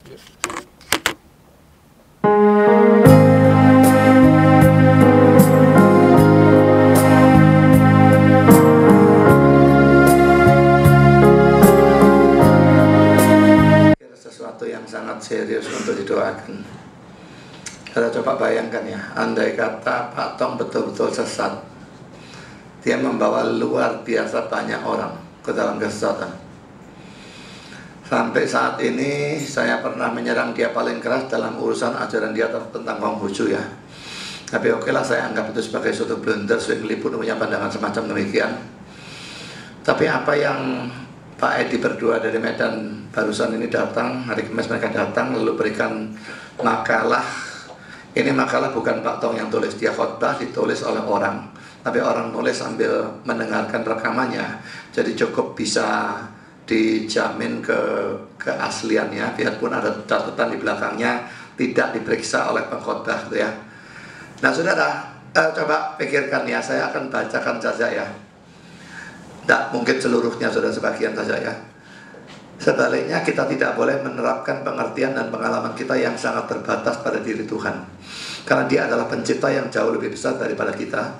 Sesuatu yang sangat serius untuk didoakan. Kita coba bayangkan ya, andai kata Pak Tong betul-betul sesat, dia membawa luar biasa banyak orang ke dalam kesesatan. Sampai saat ini saya pernah menyerang dia paling keras dalam urusan ajaran dia tentang Konghucu ya. Tapi oke lah, saya anggap itu sebagai suatu blunder. Zwingli pun punya pandangan semacam demikian. Tapi apa yang Pak Edi berdua dari Medan barusan ini datang, hari Kamis mereka datang lalu berikan makalah. Ini makalah bukan Pak Tong yang tulis, dia khotbah ditulis oleh orang, tapi orang nulis sambil mendengarkan rekamannya, jadi cukup bisa dijamin keasliannya, biarpun ada catatan di belakangnya tidak diperiksa oleh pengkhotbah gitu ya. Nah saudara, coba pikirkan ya, saya akan bacakan saja ya. Tidak mungkin seluruhnya, sudah sebagian saja ya. Sebaliknya kita tidak boleh menerapkan pengertian dan pengalaman kita yang sangat terbatas pada diri Tuhan, karena dia adalah pencipta yang jauh lebih besar daripada kita.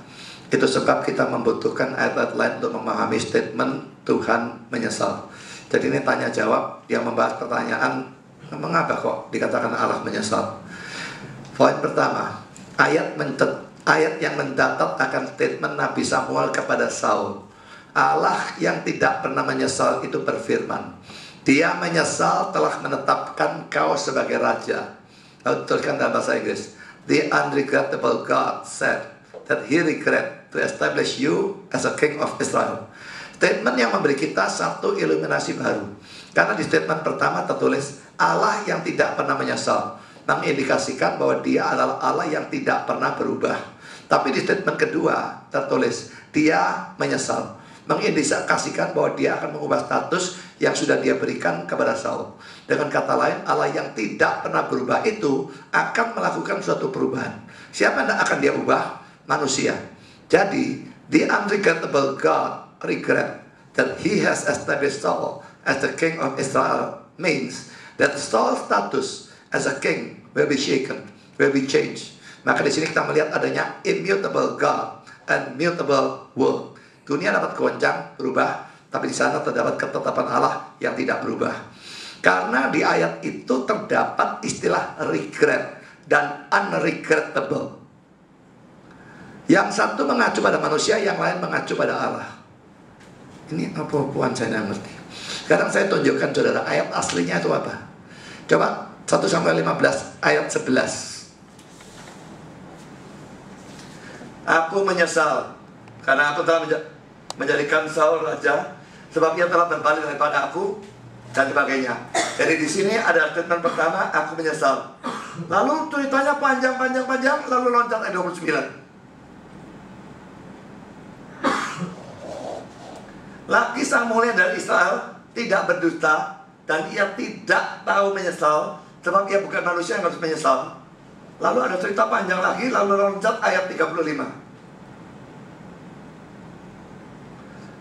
Itu sebab kita membutuhkan ayat-ayat lain untuk memahami statement Tuhan menyesal. Jadi ini tanya jawab yang membahas pertanyaan, mengapa kok dikatakan Allah menyesal. Poin pertama, ayat yang mendatat akan statement Nabi Samuel kepada Saul. Allah yang tidak pernah menyesal itu berfirman, Dia menyesal telah menetapkan kau sebagai raja. Lalu tuliskan dalam bahasa Inggris, The unregrettable God said that He regret to establish you as a king of Israel. Statement yang memberi kita satu iluminasi baru, karena di statement pertama tertulis Allah yang tidak pernah menyesal, mengindikasikan bahwa Dia adalah Allah yang tidak pernah berubah. Tapi di statement kedua tertulis Dia menyesal, mengindikasikan bahwa Dia akan mengubah status yang sudah Dia berikan kepada Saul. Dengan kata lain, Allah yang tidak pernah berubah itu akan melakukan suatu perubahan. Siapa yang akan Dia ubah? Manusia. Jadi, the unregrettable God regret that He has established Saul as the king of Israel means that Saul's status as a king will be shaken, will be changed. Maka di sini kita melihat adanya immutable God and mutable world. Dunia dapat goncang, berubah, tapi di sana terdapat ketetapan Allah yang tidak berubah. Karena di ayat itu terdapat istilah regret dan unregrettable. Yang satu mengacu pada manusia, yang lain mengacu pada Allah. Ini apa-apaan saya tidak ngerti. Sekarang saya tunjukkan saudara ayat aslinya itu apa. Coba 1 Samuel 15 ayat 11. Aku menyesal karena aku telah menjadikan Saul raja, sebab ia telah berbalik daripada aku, dan sebagainya. Jadi di sini ada statement pertama, aku menyesal. Lalu ceritanya panjang, lalu loncat ayat 29. Laki sang mulia dari Israel tidak berdusta, dan ia tidak tahu menyesal, sebab ia bukan manusia yang harus menyesal. Lalu ada cerita panjang lagi, lalu loncat ayat 35.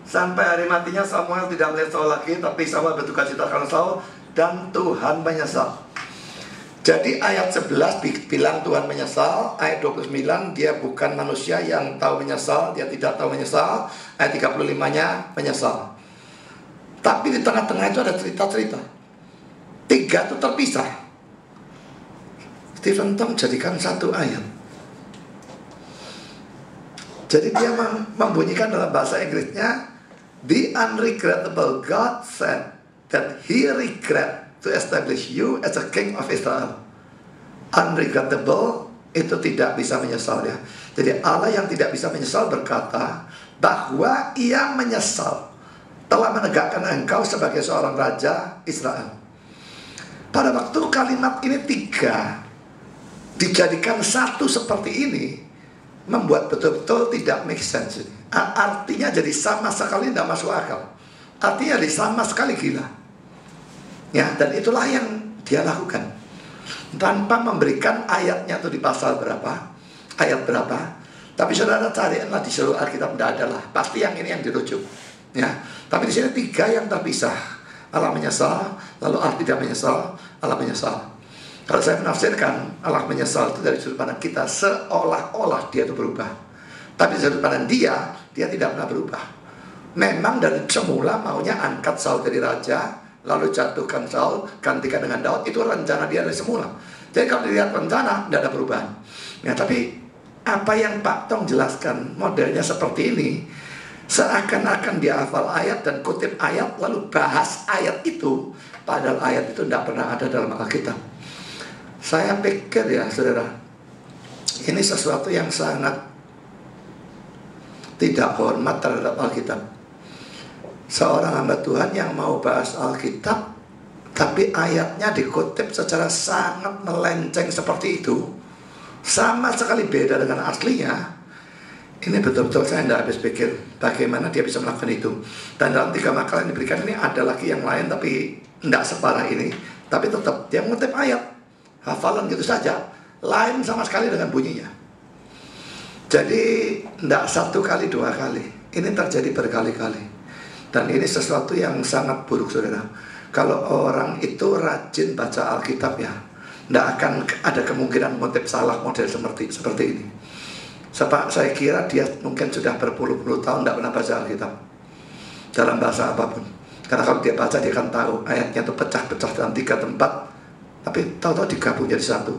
Sampai hari matinya Samuel tidak melihat Saul lagi, tapi Samuel berduka cita karena Saul, dan Tuhan menyesal. Jadi ayat 11 bilang Tuhan menyesal, ayat 29 dia bukan manusia yang tahu menyesal, dia tidak tahu menyesal, ayat 35-nya menyesal. Tapi di tengah-tengah itu ada cerita-cerita. Tiga itu terpisah. Stephen Tong jadikan satu ayat. Jadi dia membunyikan dalam bahasa Inggrisnya, The unregrettable God said that He regret to establish you as a king of Israel. Unregrettable itu tidak bisa menyesal ya. Jadi Allah yang tidak bisa menyesal berkata bahwa Ia menyesal telah menegakkan engkau sebagai seorang raja Israel. Pada waktu kalimat ini tiga dijadikan satu seperti ini, membuat betul-betul tidak make sense. Artinya jadi sama sekali tidak masuk akal. Artinya jadi sama sekali gila. Ya, dan itulah yang dia lakukan tanpa memberikan ayatnya itu di pasal berapa, ayat berapa. Tapi saudara carilah di seluruh Alkitab, tidak ada lah. Pasti yang ini yang dirujuk. Ya, tapi di sini tiga yang terpisah. Allah menyesal, lalu Allah tidak menyesal, Allah menyesal. Kalau saya menafsirkan Allah menyesal itu dari sudut pandang kita, seolah-olah dia itu berubah. Tapi dari sudut pandang dia tidak pernah berubah. Memang dari semula maunya angkat Saul jadi raja, lalu jatuhkan Saul, gantikan dengan Daud. Itu rencana dia dari semula. Jadi kalau dilihat rencana, tidak ada perubahan. Ya, tapi apa yang Pak Tong jelaskan modelnya seperti ini, seakan-akan dia hafal ayat dan kutip ayat lalu bahas ayat itu, padahal ayat itu tidak pernah ada dalam Alkitab. Saya pikir ya saudara, ini sesuatu yang sangat tidak hormat terhadap Alkitab. Seorang hamba Tuhan yang mau bahas Alkitab, tapi ayatnya dikutip secara sangat melenceng seperti itu, sama sekali beda dengan aslinya. Ini betul-betul saya tidak habis pikir bagaimana dia bisa melakukan itu. Dan dalam 3 makalah yang diberikan ini ada lagi yang lain, tapi tidak separah ini. Tapi tetap dia mengutip ayat, hafalan gitu saja, lain sama sekali dengan bunyinya. Jadi tidak 1 kali 2 kali, ini terjadi berkali-kali. Dan ini sesuatu yang sangat buruk saudara. Kalau orang itu rajin baca Alkitab ya, tidak akan ada kemungkinan mengutip salah model seperti ini. Sebab saya kira dia mungkin sudah berpuluh-puluh tahun tidak pernah baca Alkitab dalam bahasa apapun. Karena kalau dia baca dia akan tahu ayatnya itu pecah-pecah dalam 3 tempat, tapi tahu-tahu digabung jadi satu.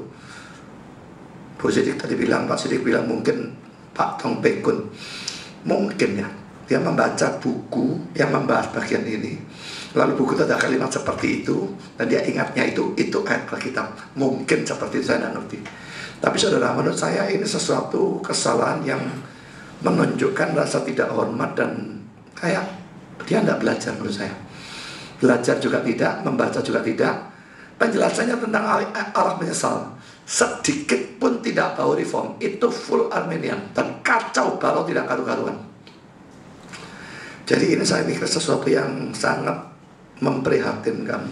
Bu Sidik tadi bilang, Pak Sidik bilang mungkin Pak Tong Pekun, mungkin ya dia membaca buku yang membahas bagian ini, lalu buku itu ada kalimat seperti itu dan dia ingatnya itu ayat Alkitab. Mungkin seperti itu, saya tidak ngerti. Tapi saudara, menurut saya ini sesuatu kesalahan yang menunjukkan rasa tidak hormat dan kayak dia tidak belajar menurut saya. Belajar juga tidak, membaca juga tidak. Penjelasannya tentang Allah menyesal sedikit pun tidak bau reform, itu full Armenian dan kacau balau tidak karu-karuan. Jadi ini saya pikir sesuatu yang sangat memprihatinkan,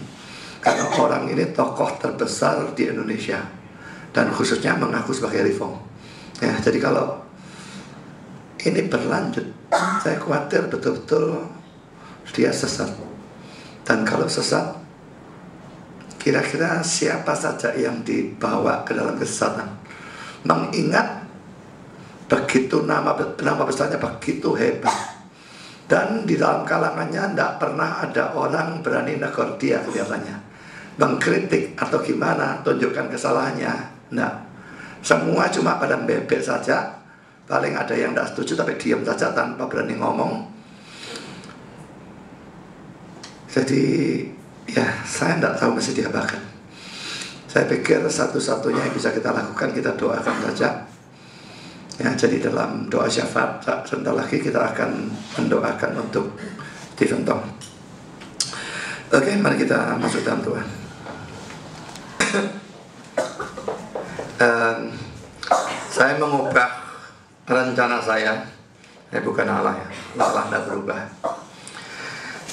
karena orang ini tokoh terbesar di Indonesia dan khususnya mengaku sebagai reform. Ya, jadi kalau ini berlanjut, saya khawatir betul-betul dia sesat. Dan kalau sesat, kira-kira siapa saja yang dibawa ke dalam kesesatan? Mengingat begitu nama besarnya begitu hebat, dan di dalam kalangannya tidak pernah ada orang berani negur dia kelihatannya, mengkritik atau gimana, tunjukkan kesalahannya. Nah, semua cuma pada bebek saja. Paling ada yang tidak setuju tapi diam saja tanpa berani ngomong. Jadi ya saya tidak tahu mesti diapakan. Saya pikir satu-satunya yang bisa kita lakukan, kita doakan saja. Ya, jadi dalam doa syafaat sebentar lagi kita akan mendoakan untuk Stephen Tong. Oke, mari kita masuk dalam Tuhan. Saya mengubah rencana saya. Bukan Allah ya, Allah tidak berubah.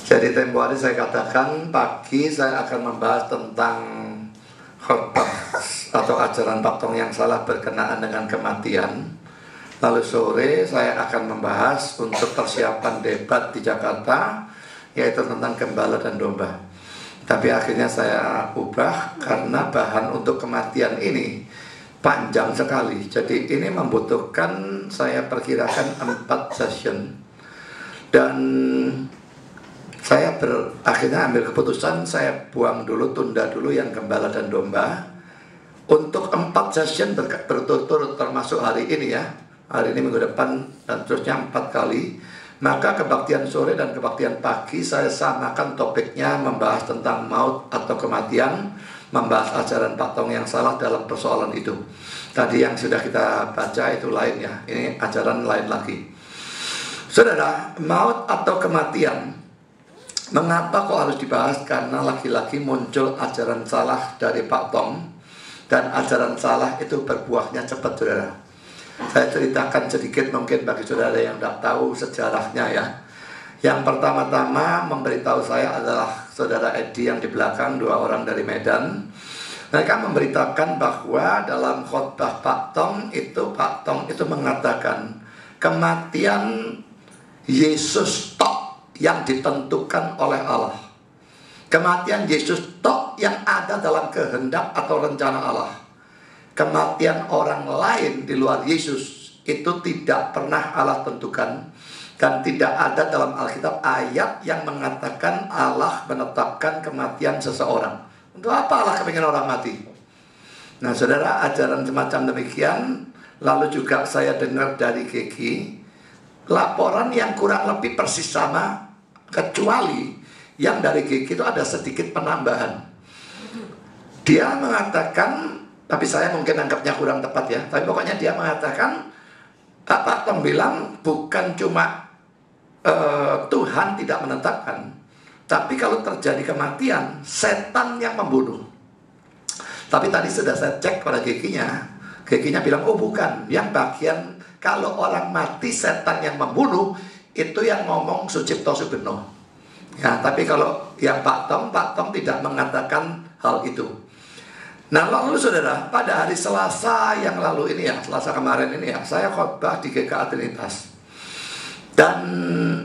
Jadi tempo hari saya katakan pagi saya akan membahas tentang khotbah atau ajaran Pak Tong yang salah berkenaan dengan kematian. Lalu sore saya akan membahas untuk persiapan debat di Jakarta, yaitu tentang gembala dan domba. Tapi akhirnya saya ubah karena bahan untuk kematian ini panjang sekali. Jadi ini membutuhkan, saya perkirakan 4 session. Dan saya akhirnya ambil keputusan, saya buang dulu, tunda dulu yang gembala dan domba untuk 4 session berturut-turut, termasuk hari ini ya. Hari ini, minggu depan, dan terusnya 4 kali. Maka kebaktian sore dan kebaktian pagi saya samakan topiknya, membahas tentang maut atau kematian, membahas ajaran Pak Tong yang salah dalam persoalan itu. Tadi yang sudah kita baca itu lain ya, ini ajaran lain lagi. Saudara, maut atau kematian, mengapa kok harus dibahas? Karena lagi-lagi muncul ajaran salah dari Pak Tong, dan ajaran salah itu berbuahnya cepat saudara. Saya ceritakan sedikit mungkin bagi saudara yang tidak tahu sejarahnya ya. Yang pertama-tama memberitahu saya adalah saudara Edi yang di belakang, 2 orang dari Medan. Mereka memberitakan bahwa dalam khotbah Pak Tong itu mengatakan kematian Yesus tok yang ditentukan oleh Allah. Kematian Yesus tok yang ada dalam kehendak atau rencana Allah. Kematian orang lain di luar Yesus itu tidak pernah Allah tentukan. Dan tidak ada dalam Alkitab ayat yang mengatakan Allah menetapkan kematian seseorang. Untuk apa Allah kepingin orang mati? Nah saudara, ajaran semacam demikian. Lalu juga saya dengar dari Geki laporan yang kurang lebih persis sama, kecuali yang dari Geki itu ada sedikit penambahan. Dia mengatakan, tapi saya mungkin anggapnya kurang tepat ya, tapi pokoknya dia mengatakan Pak Tom bilang bukan cuma Tuhan tidak menetapkan, tapi kalau terjadi kematian, setan yang membunuh. Tapi tadi sudah saya cek pada Gekinya bilang, oh bukan, yang bagian kalau orang mati setan yang membunuh, itu yang ngomong Sucipto Subeno. Ya, tapi kalau yang Pak Tom tidak mengatakan hal itu. Nah lalu saudara, pada hari Selasa yang lalu ini ya, Selasa kemarin ini ya, saya khotbah di GKA Trinitas. Dan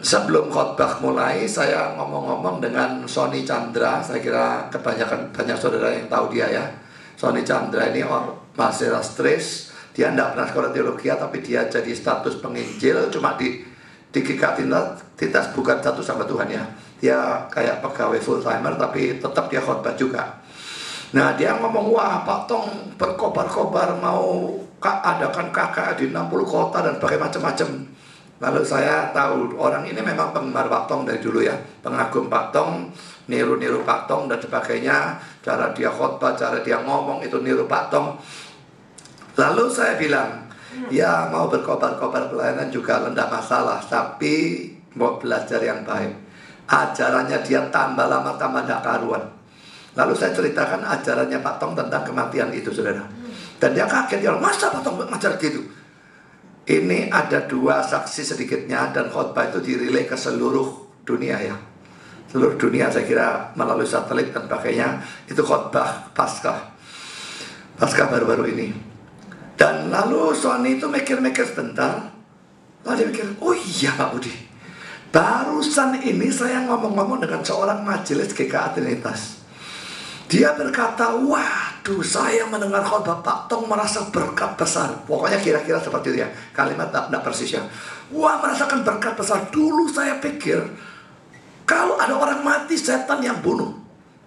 sebelum khotbah mulai, saya ngomong-ngomong dengan Sony Chandra. Saya kira banyak saudara yang tahu dia ya. Sony Chandra ini mahasiswa stres. Dia tidak pernah sekolah teologi, tapi dia jadi status penginjil. Cuma di GKA Trinitas bukan satu sama Tuhan ya. Dia kayak pegawai full timer, tapi tetap dia khotbah juga. Nah dia ngomong, wah Pak Tong berkobar-kobar mau adakan KKA di 60 kota dan macam-macam. Lalu saya tahu orang ini memang penggemar Pak Tong dari dulu ya, pengagum Pak Tong, niru-niru Pak Tong dan sebagainya. Cara dia khotbah, cara dia ngomong itu niru Pak Tong. Lalu saya bilang, ya mau berkobar-kobar pelayanan juga tidak masalah, tapi mau belajar yang baik. Ajarannya dia tambah lama tambah tidak karuan. Lalu saya ceritakan ajarannya Pak Tong tentang kematian itu saudara. Dan dia kaget, dia bilang, masa Pak Tong ngajar gitu? Ini ada 2 saksi sedikitnya, dan khotbah itu dirilai ke seluruh dunia ya. Seluruh dunia saya kira melalui satelit dan sebagainya. Itu khotbah Paskah baru-baru ini. Dan lalu Sony itu mikir-mikir sebentar. Lalu dia mikir, oh iya Pak Budi, barusan ini saya ngomong-ngomong dengan seorang majelis GKA Trinitas. Dia berkata, waduh saya mendengar khotbah Pak Tong merasa berkat besar. Pokoknya kira-kira seperti itu ya, kalimat tidak persis ya. Wah merasakan berkat besar. Dulu saya pikir kalau ada orang mati setan yang bunuh,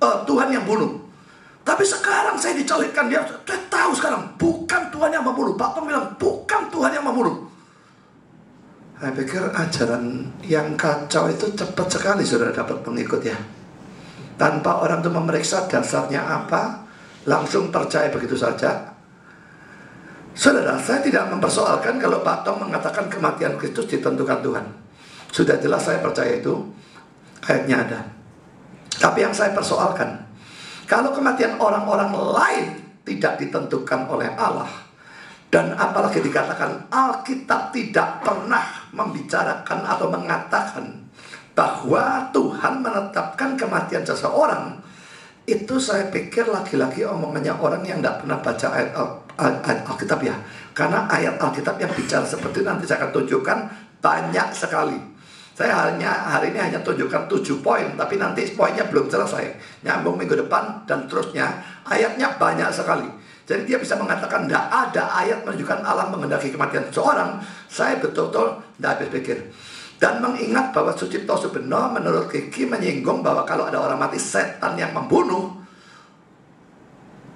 Tuhan yang bunuh. Tapi sekarang saya dicolekkan, dia saya tahu sekarang bukan Tuhan yang membunuh. Pak Tong bilang bukan Tuhan yang membunuh. Saya pikir ajaran yang kacau itu cepat sekali sudah dapat pengikut ya. Tanpa orang itu memeriksa dasarnya apa, langsung percaya begitu saja. Saudara, saya tidak mempersoalkan kalau Pak Tong mengatakan kematian Kristus ditentukan Tuhan. Sudah jelas saya percaya itu, ayatnya ada. Tapi yang saya persoalkan, kalau kematian orang-orang lain tidak ditentukan oleh Allah, dan apalagi dikatakan Alkitab tidak pernah membicarakan atau mengatakan bahwa Tuhan menetapkan kematian seseorang, itu saya pikir lagi-lagi omongannya orang yang tidak pernah baca ayat Alkitab ya. Karena ayat Alkitab yang bicara seperti itu nanti saya akan tunjukkan banyak sekali. Saya hari ini hanya tunjukkan 7 poin, tapi nanti poinnya belum selesai. Nyambung minggu depan dan terusnya, ayatnya banyak sekali. Jadi dia bisa mengatakan tidak ada ayat menunjukkan Allah menghendaki kematian seseorang. Saya betul-betul tidak habis pikir. Dan mengingat bahwa Sucipto Subeno menurut Kiki menyinggung bahwa kalau ada orang mati setan yang membunuh,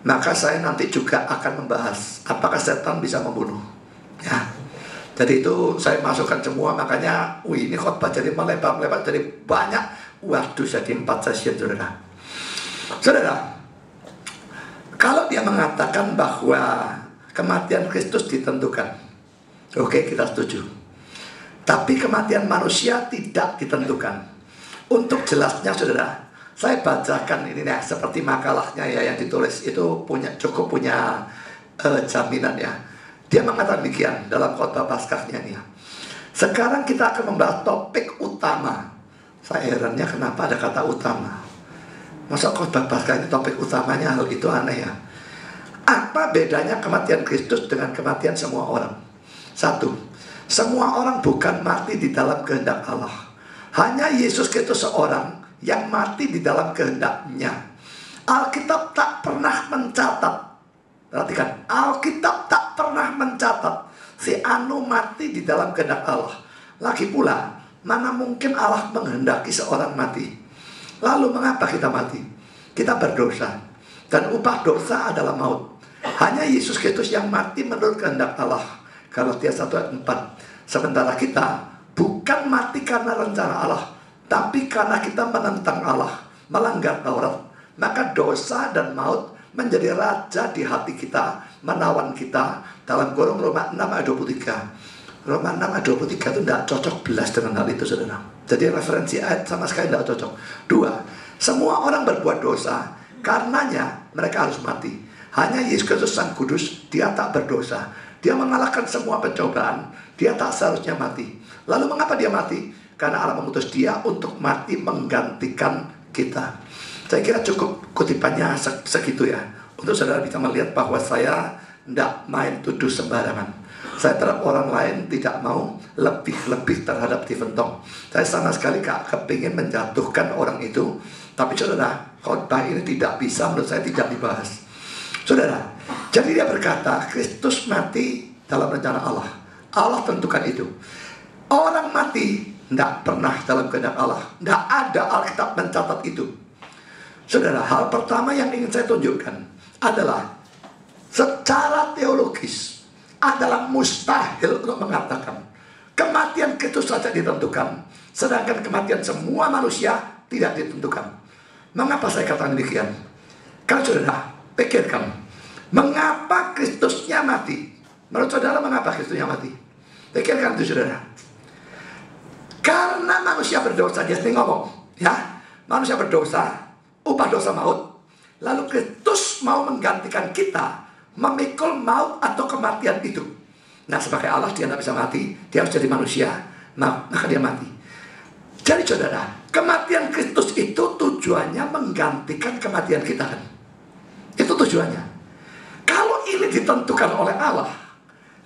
maka saya nanti juga akan membahas apakah setan bisa membunuh ya. Jadi itu saya masukkan semua, makanya ini khotbah jadi melebar-lebar jadi banyak. Waduh, jadi 4 session saudara. Kalau dia mengatakan bahwa kematian Kristus ditentukan, oke, kita setuju. Tapi kematian manusia tidak ditentukan. Untuk jelasnya saudara, saya bacakan ini ya, seperti makalahnya ya yang ditulis itu cukup punya jaminan ya. Dia mengatakan demikian dalam khotbah Paskahnya nih ya. Sekarang kita akan membahas topik utama. Saya herannya kenapa ada kata utama. Masa khotbah Paskah ini topik utamanya, hal itu aneh ya. Apa bedanya kematian Kristus dengan kematian semua orang? 1. Semua orang bukan mati di dalam kehendak Allah. Hanya Yesus Kristus seorang yang mati di dalam kehendaknya. Alkitab tak pernah mencatat, perhatikan, Alkitab tak pernah mencatat si Anu mati di dalam kehendak Allah. Lagi pula, mana mungkin Allah menghendaki seorang mati? Lalu mengapa kita mati? Kita berdosa, dan upah dosa adalah maut. Hanya Yesus Kristus yang mati menurut kehendak Allah. Galatia 1 ayat 4. Sementara kita bukan mati karena rencana Allah, tapi karena kita menentang Allah, melanggar Taurat. Maka dosa dan maut menjadi raja di hati kita, menawan kita. Dalam kurung Roma 6 ayat 23. Roma 6 ayat 23 itu tidak cocok belas dengan hal itu, saudara. Jadi referensi ayat sama sekali tidak cocok. 2. Semua orang berbuat dosa, karenanya mereka harus mati. Hanya Yesus Kristus Sang Kudus, dia tak berdosa. Dia mengalahkan semua pencobaan. Dia tak seharusnya mati. Lalu mengapa dia mati? Karena Allah mengutus dia untuk mati menggantikan kita. Saya kira cukup kutipannya segitu ya, untuk saudara bisa melihat bahwa saya tidak main tuduh sembarangan. Saya terhadap orang lain tidak mau lebih-lebih terhadap Stephen Tong. Saya sama sekali gak kepingin menjatuhkan orang itu. Tapi saudara, khotbah ini tidak bisa, menurut saya tidak dibahas. Saudara, jadi dia berkata Kristus mati dalam rencana Allah. Allah tentukan itu. Orang mati tidak pernah dalam kehendak Allah. Tidak ada Alkitab mencatat itu. Saudara, hal pertama yang ingin saya tunjukkan adalah secara teologis adalah mustahil untuk mengatakan kematian Kristus saja ditentukan, sedangkan kematian semua manusia tidak ditentukan. Mengapa saya katakan demikian? Kalau saudara pikirkan, mengapa Kristusnya mati? Menurut saudara, mengapa Kristusnya mati? Pikirkan itu, saudara. Karena manusia berdosa, dia sendiri ngomong, ya, manusia berdosa, upah dosa maut. Lalu Kristus mau menggantikan kita, memikul maut atau kematian itu. Nah, sebagai Allah dia tidak bisa mati, dia harus jadi manusia, maka dia mati. Jadi saudara, kematian Kristus itu tujuannya menggantikan kematian kita kan? Itu tujuannya. Kalau ini ditentukan oleh Allah,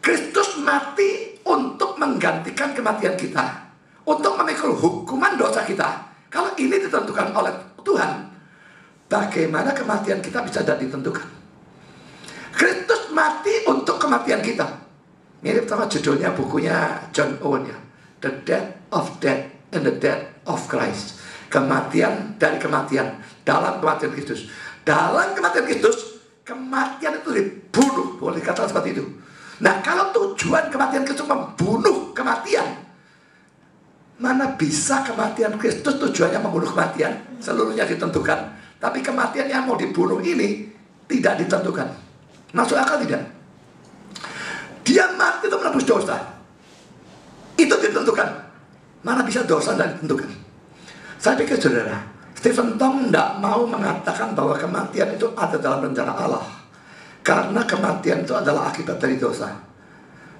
Kristus mati untuk menggantikan kematian kita, untuk memikul hukuman dosa kita. Kalau ini ditentukan oleh Tuhan, bagaimana kematian kita bisa tidak ditentukan? Kristus mati untuk kematian kita. Mirip sama judulnya bukunya John Owen ya, The Death of Death and the Death of Christ. Kematian dari kematian, dalam kematian Kristus. Dalam kematian Kristus, kematian itu dibunuh, boleh dikatakan seperti itu. Nah, kalau tujuan kematian Kristus membunuh kematian, mana bisa kematian Kristus tujuannya membunuh kematian? Seluruhnya ditentukan. Tapi kematian yang mau dibunuh ini tidak ditentukan. Masuk akal tidak? Dia mati untuk menebus dosa. Itu ditentukan. Mana bisa dosa tidak ditentukan? Saya pikir saudara, Stephen Tong tidak mau mengatakan bahwa kematian itu ada dalam rencana Allah. Karena kematian itu adalah akibat dari dosa.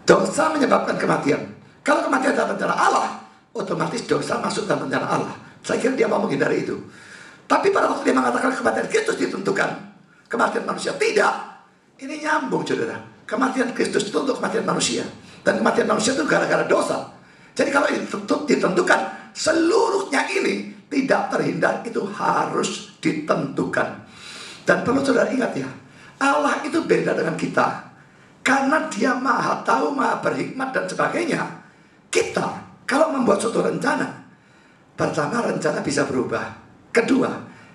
Dosa menyebabkan kematian. Kalau kematian dalam rencana Allah, otomatis dosa masuk dalam rencana Allah. Saya kira dia mau menghindari itu. Tapi pada waktu dia mengatakan kematian Kristus ditentukan, kematian manusia tidak. Ini nyambung saudara. Kematian Kristus itu untuk kematian manusia. Dan kematian manusia itu gara-gara dosa. Jadi kalau ini ditentukan, seluruhnya ini tidak terhindar, itu harus ditentukan. Dan perlu saudara ingat ya, Allah itu beda dengan kita. Karena dia maha tahu, maha berhikmat dan sebagainya. Kita kalau membuat suatu rencana, pertama rencana bisa berubah. Kedua,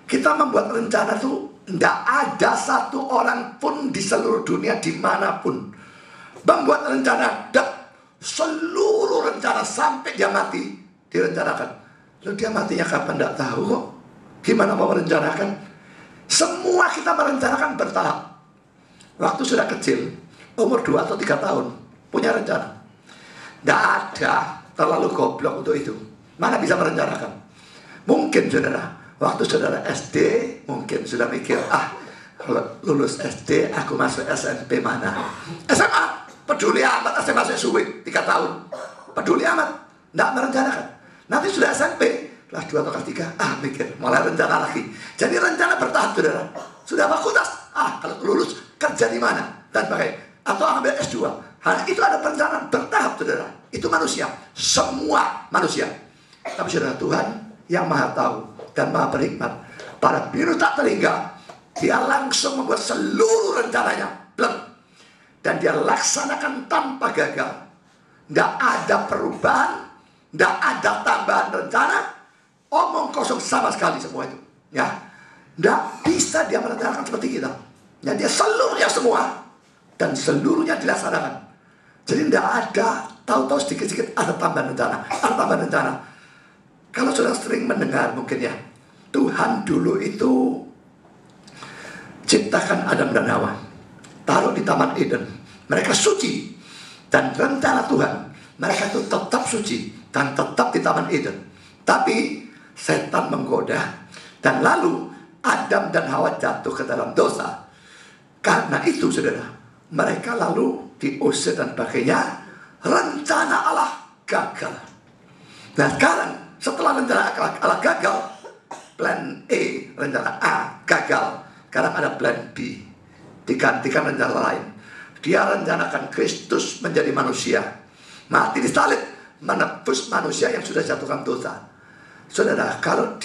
kita membuat rencana itu tidak ada satu orang pun di seluruh dunia dimanapun membuat rencana seluruh rencana sampai dia mati direncanakan. Lalu dia matinya kapan tidak tahu kok. Gimana mau merencanakan? Semua kita merencanakan bertahap. Waktu sudah kecil, umur 2 atau 3 tahun, punya rencana. Tidak ada, terlalu goblok untuk itu. Mana bisa merencanakan? Mungkin saudara, waktu saudara SD, mungkin sudah mikir, kalau lulus SD, aku masuk SMP mana? SMA, peduli amat, SMA saya suwi, 3 tahun. Peduli amat, tidak merencanakan. Nanti sudah SMP, kelas 2 atau kelas 3, mikir, mulai rencana lagi. Jadi rencana bertahap saudara. Sudah fakultas, kalau lulus, kerja di mana? Dan pakai, atau ambil S2. Itu ada perencanaan bertahap saudara. Itu manusia, semua manusia. Tapi saudara, Tuhan yang maha tahu dan maha berhikmat, pada biru tak terhingga, Dia langsung membuat seluruh rencananya bleng. Dan dia laksanakan tanpa gagal. Tidak ada perubahan, tidak ada tambahan rencana, omong kosong sama sekali semua itu. Ya, tidak bisa dia merencanakan seperti kita. Ya, dia seluruhnya semua dan seluruhnya dilaksanakan. Jadi tidak ada tahu-tahu sedikit-sedikit ada tambahan rencana, ada tambahan rencana. Kalau sudah sering mendengar mungkin ya, Tuhan dulu itu ciptakan Adam dan Hawa, taruh di Taman Eden. Mereka suci. Dan rencana Tuhan, mereka itu tetap suci dan tetap di Taman Eden. Tapi setan menggoda, dan lalu Adam dan Hawa jatuh ke dalam dosa. Karena itu saudara, mereka lalu diusir dan sebagainya. Rencana Allah gagal. Nah sekarang setelah rencana Allah gagal, plan A, rencana A gagal. Sekarang ada plan B, digantikan rencana lain. Dia rencanakan Kristus menjadi manusia, mati di salib, menebus manusia yang sudah jatuhkan dosa. Saudara, kalau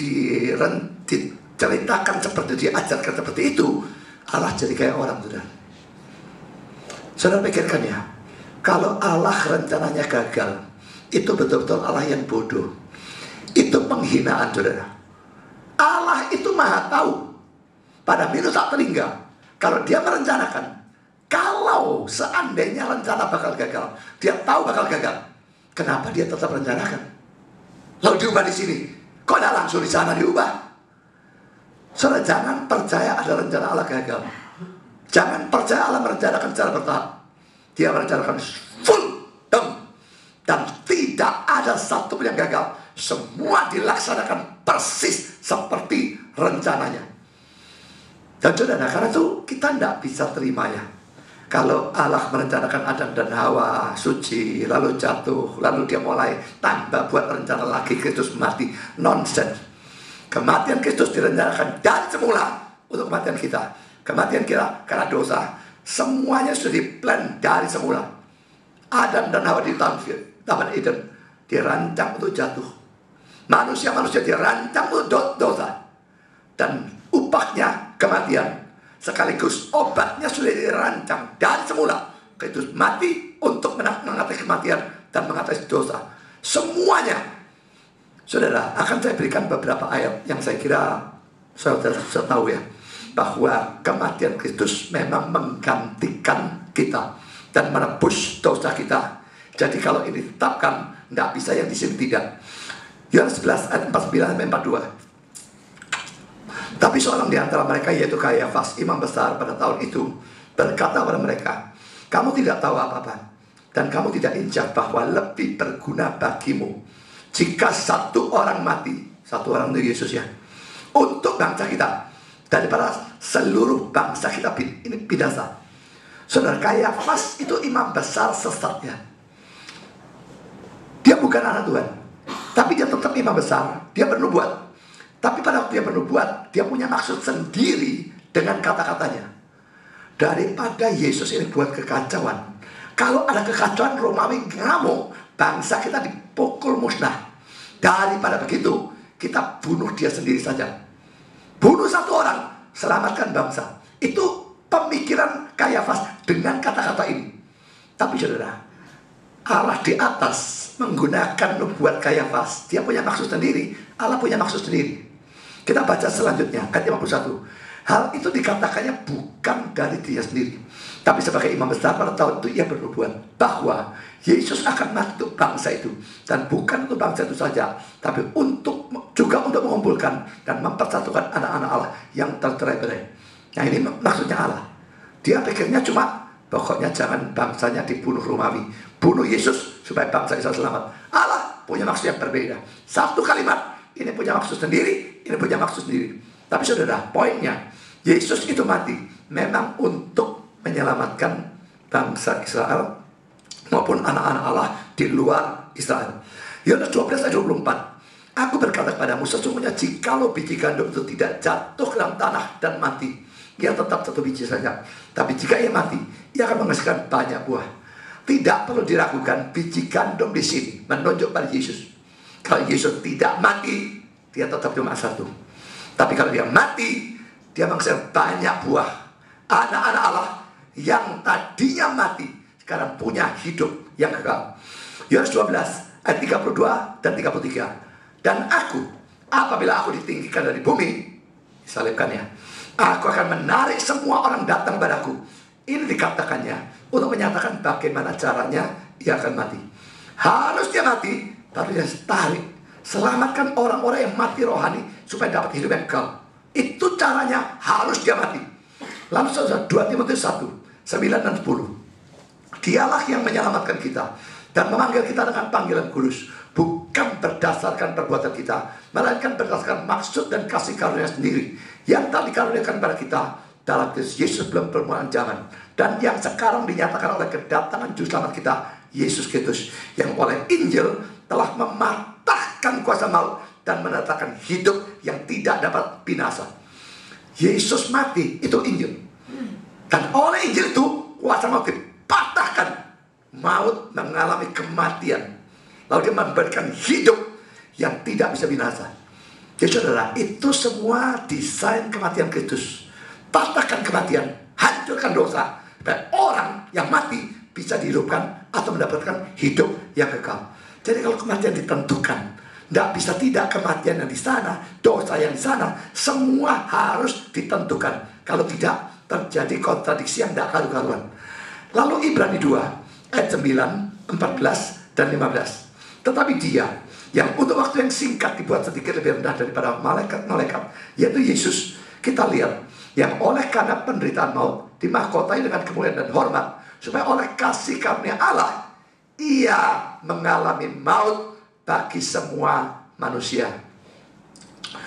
diceritakan seperti itu, diajarkan seperti itu, Allah jadi kayak orang, saudara. Saudara pikirkan ya, kalau Allah rencananya gagal, itu betul-betul Allah yang bodoh. Itu penghinaan, saudara. Allah itu maha tahu. Pada minus tak terhingga, kalau dia merencanakan, kalau seandainya rencana bakal gagal, dia tahu bakal gagal, kenapa dia tetap rencanakan? Lalu diubah di sini, kok tidak langsung di sana diubah? Saudara, jangan percaya ada rencana Allah gagal. Jangan percaya Allah merencanakan secara bertahap. Dia merencanakan full dan tidak ada satu pun yang gagal. Semua dilaksanakan persis seperti rencananya. Dan saudara, karena itu kita tidak bisa terima ya, kalau Allah merencanakan Adam dan Hawa suci, lalu jatuh, lalu dia mulai tambah buat rencana lagi Kristus mati. Nonsense. Kematian Kristus direncanakan dari semula untuk kematian kita. Kematian kita karena dosa. Semuanya sudah diplan dari semula. Adam dan Hawa di Taman Eden dirancang untuk jatuh. Manusia-manusia dirancang untuk dosa. Dan upahnya kematian. Sekaligus obatnya sudah dirancang dari semula. Kristus mati untuk mengatasi kematian dan mengatasi dosa. Semuanya. Saudara, akan saya berikan beberapa ayat yang saya kira saudara tahu ya, bahwa kematian Kristus memang menggantikan kita dan menebus dosa kita. Jadi kalau ini ditetapkan, tidak bisa yang di sini tidak. Yohanes 11 ayat 49-42. Tapi seorang di antara mereka, yaitu Kayafas, imam besar pada tahun itu, berkata kepada mereka, kamu tidak tahu apa-apa, dan kamu tidak injak bahwa lebih berguna bagimu jika satu orang mati, satu orang itu Yesus ya, untuk bangsa kita, daripada seluruh bangsa kita ini binasa. Saudara, Kayafas itu imam besar sesatnya. Dia bukan anak Tuhan, tapi dia tetap imam besar, dia bernubuat. Tapi pada waktu dia bernubuat, dia punya maksud sendiri dengan kata-katanya. Daripada Yesus ini buat kekacauan. Kalau ada kekacauan, Romawi ngamuk, bangsa kita dipukul musnah. Daripada begitu, kita bunuh dia sendiri saja. Bunuh satu orang, selamatkan bangsa. Itu pemikiran Kayafas dengan kata-kata ini. Tapi saudara, Allah di atas menggunakan nubuat Kayafas. Dia punya maksud sendiri, Allah punya maksud sendiri. Kita baca selanjutnya, ayat 51. Hal itu dikatakannya bukan dari dia sendiri, tapi sebagai imam besar pada tahun itu ia bernubuat bahwa Yesus akan mati untuk bangsa itu. Dan bukan untuk bangsa itu saja, tapi juga untuk mengumpulkan dan mempersatukan anak-anak Allah yang tercerai-berai. Nah ini maksudnya Allah. Dia pikirnya cuma, pokoknya jangan bangsanya dibunuh Romawi, bunuh Yesus supaya bangsa Israel selamat. Allah punya maksud yang berbeda. Satu kalimat, ini punya maksud sendiri, ini punya maksud sendiri. Tapi saudara, poinnya, Yesus itu mati memang untuk menyelamatkan bangsa Israel maupun anak-anak Allah di luar Israel. Yohanes 12 ayat 24. Aku berkata kepadamu, sesungguhnya jikalau biji gandum itu tidak jatuh ke dalam tanah dan mati, ia tetap satu biji saja. Tapi jika ia mati, ia akan menghasilkan banyak buah. Tidak perlu diragukan, biji gandum di sini menunjuk pada Yesus. Kalau Yesus tidak mati, dia tetap cuma satu. Tapi kalau dia mati, dia menghasilkan banyak buah. Anak-anak Allah yang tadinya mati sekarang punya hidup yang kekal. Yohanes 12 ayat 32 dan 33. Dan aku, apabila aku ditinggikan dari bumi, disalibkan ya, aku akan menarik semua orang datang padaku. Ini dikatakannya untuk menyatakan bagaimana caranya ia akan mati. Harus dia mati, tapi dia tarik. Selamatkan orang-orang yang mati rohani supaya dapat hidup yang kekal. Itu caranya, harus dia mati. Lalu 2 Timotius 1 9 dan 10. Dialah yang menyelamatkan kita dan memanggil kita dengan panggilan kudus, bukan berdasarkan perbuatan kita, melainkan berdasarkan maksud dan kasih karunia sendiri yang tak dikaruniakan pada kita dalam Kristus Yesus belum permulaan zaman, dan yang sekarang dinyatakan oleh kedatangan juru selamat kita, Yesus Kristus, yang oleh Injil telah mematahkan kuasa maut dan mendatangkan hidup yang tidak dapat binasa. Yesus mati, itu Injil. Dan oleh Injil itu kuasa maut dipatahkan. Maut mengalami kematian, lalu dia memberikan hidup yang tidak bisa binasa. Jadi saudara, itu semua desain kematian Kristus. Patahkan kematian, hancurkan dosa, dan orang yang mati bisa dihidupkan atau mendapatkan hidup yang kekal. Jadi kalau kematian ditentukan, tidak bisa tidak kematian yang di sana, dosa yang di sana, semua harus ditentukan. Kalau tidak, terjadi kontradiksi yang tidak karu-karuan. Lalu Ibrani 2 ayat 9, 14, dan 15. Tetapi dia yang untuk waktu yang singkat dibuat sedikit lebih rendah daripada malaikat-malaikat, yaitu Yesus, kita lihat, yang oleh karena penderitaan maut dimahkotai dengan kemuliaan dan hormat, supaya oleh kasih karunia Allah ia mengalami maut bagi semua manusia.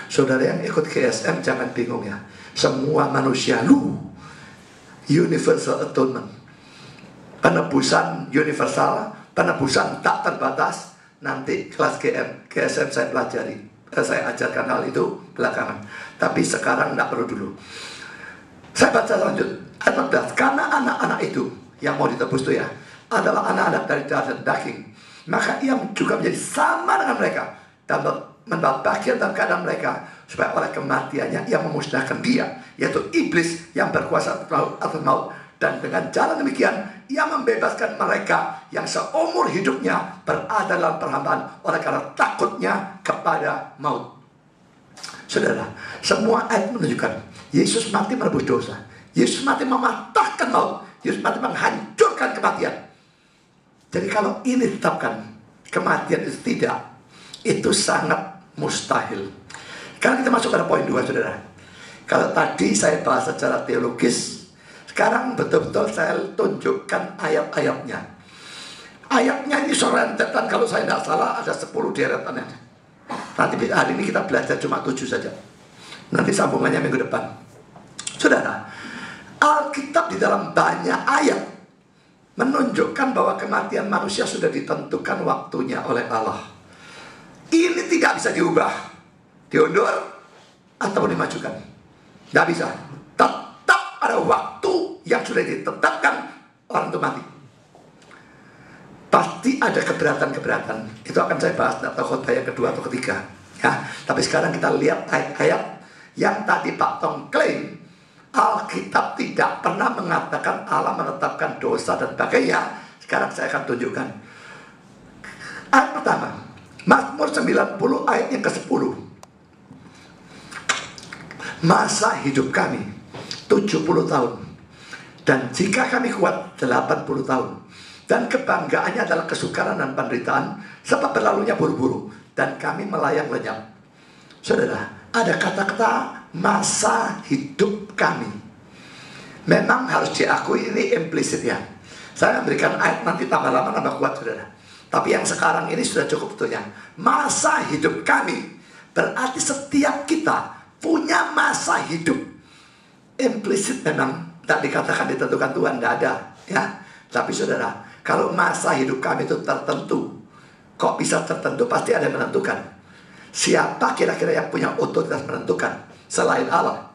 Saudara yang ikut GSM jangan bingung ya, semua manusia universal atonement, penebusan universal, penebusan tak terbatas. Nanti kelas GSM saya pelajari, saya ajarkan hal itu belakangan. Tapi sekarang tidak perlu dulu. Saya baca lanjut ayat 14. Karena anak-anak itu yang mau ditebus itu ya adalah anak-anak dari darah dan daging, maka ia juga menjadi sama dengan mereka dan mendapat bagian dalam keadaan mereka, supaya oleh kematiannya ia memusnahkan dia, yaitu iblis yang berkuasa atas maut. Dan dengan jalan demikian ia membebaskan mereka yang seumur hidupnya berada dalam perhambaan oleh karena takutnya kepada maut. Saudara, semua ayat menunjukkan Yesus mati menebus dosa, Yesus mati mematahkan maut, Yesus mati menghancurkan kematian. Jadi kalau ini ditetapkan, kematian itu tidak, itu sangat mustahil. Sekarang kita masuk pada poin 2, saudara. Kalau tadi saya bahas secara teologis, sekarang betul-betul saya tunjukkan ayat-ayatnya. Ayatnya ini sorentetan, kalau saya tidak salah ada 10 deretannya. Nanti hari ini kita belajar cuma 7 saja. Nanti sambungannya minggu depan. Saudara, Alkitab di dalam banyak ayat menunjukkan bahwa kematian manusia sudah ditentukan waktunya oleh Allah. Ini tidak bisa diubah, diundur, ataupun dimajukan. Tidak bisa. Tetap ada waktu yang sudah ditetapkan orang itu mati. Pasti ada keberatan-keberatan. Itu akan saya bahas dalam khotbah yang kedua atau ketiga. Ya, tapi sekarang kita lihat ayat-ayat yang tadi Pak Tong klaim Alkitab tidak pernah mengatakan Allah menetapkan dosa dan sebagainya. Sekarang saya akan tunjukkan. Ayat pertama, Mazmur 90 ayat yang ke-10. Masa hidup kami 70 tahun, dan jika kami kuat 80 tahun. Dan kebanggaannya adalah kesukaran dan penderitaan, sebab berlalunya buru-buru, dan kami melayang lenyap. Saudara, ada kata-kata masa hidup kami. Memang harus diakui ini implisit ya. Saya memberikan ayat nanti tambah lama tambah kuat, saudara. Tapi yang sekarang ini sudah cukup betulnya. Masa hidup kami berarti setiap kita punya masa hidup. Implisit memang tak dikatakan ditentukan Tuhan, tidak ada ya. Tapi saudara, kalau masa hidup kami itu tertentu, kok bisa tertentu? Pasti ada yang menentukan. Siapa kira-kira yang punya otoritas menentukan selain Allah?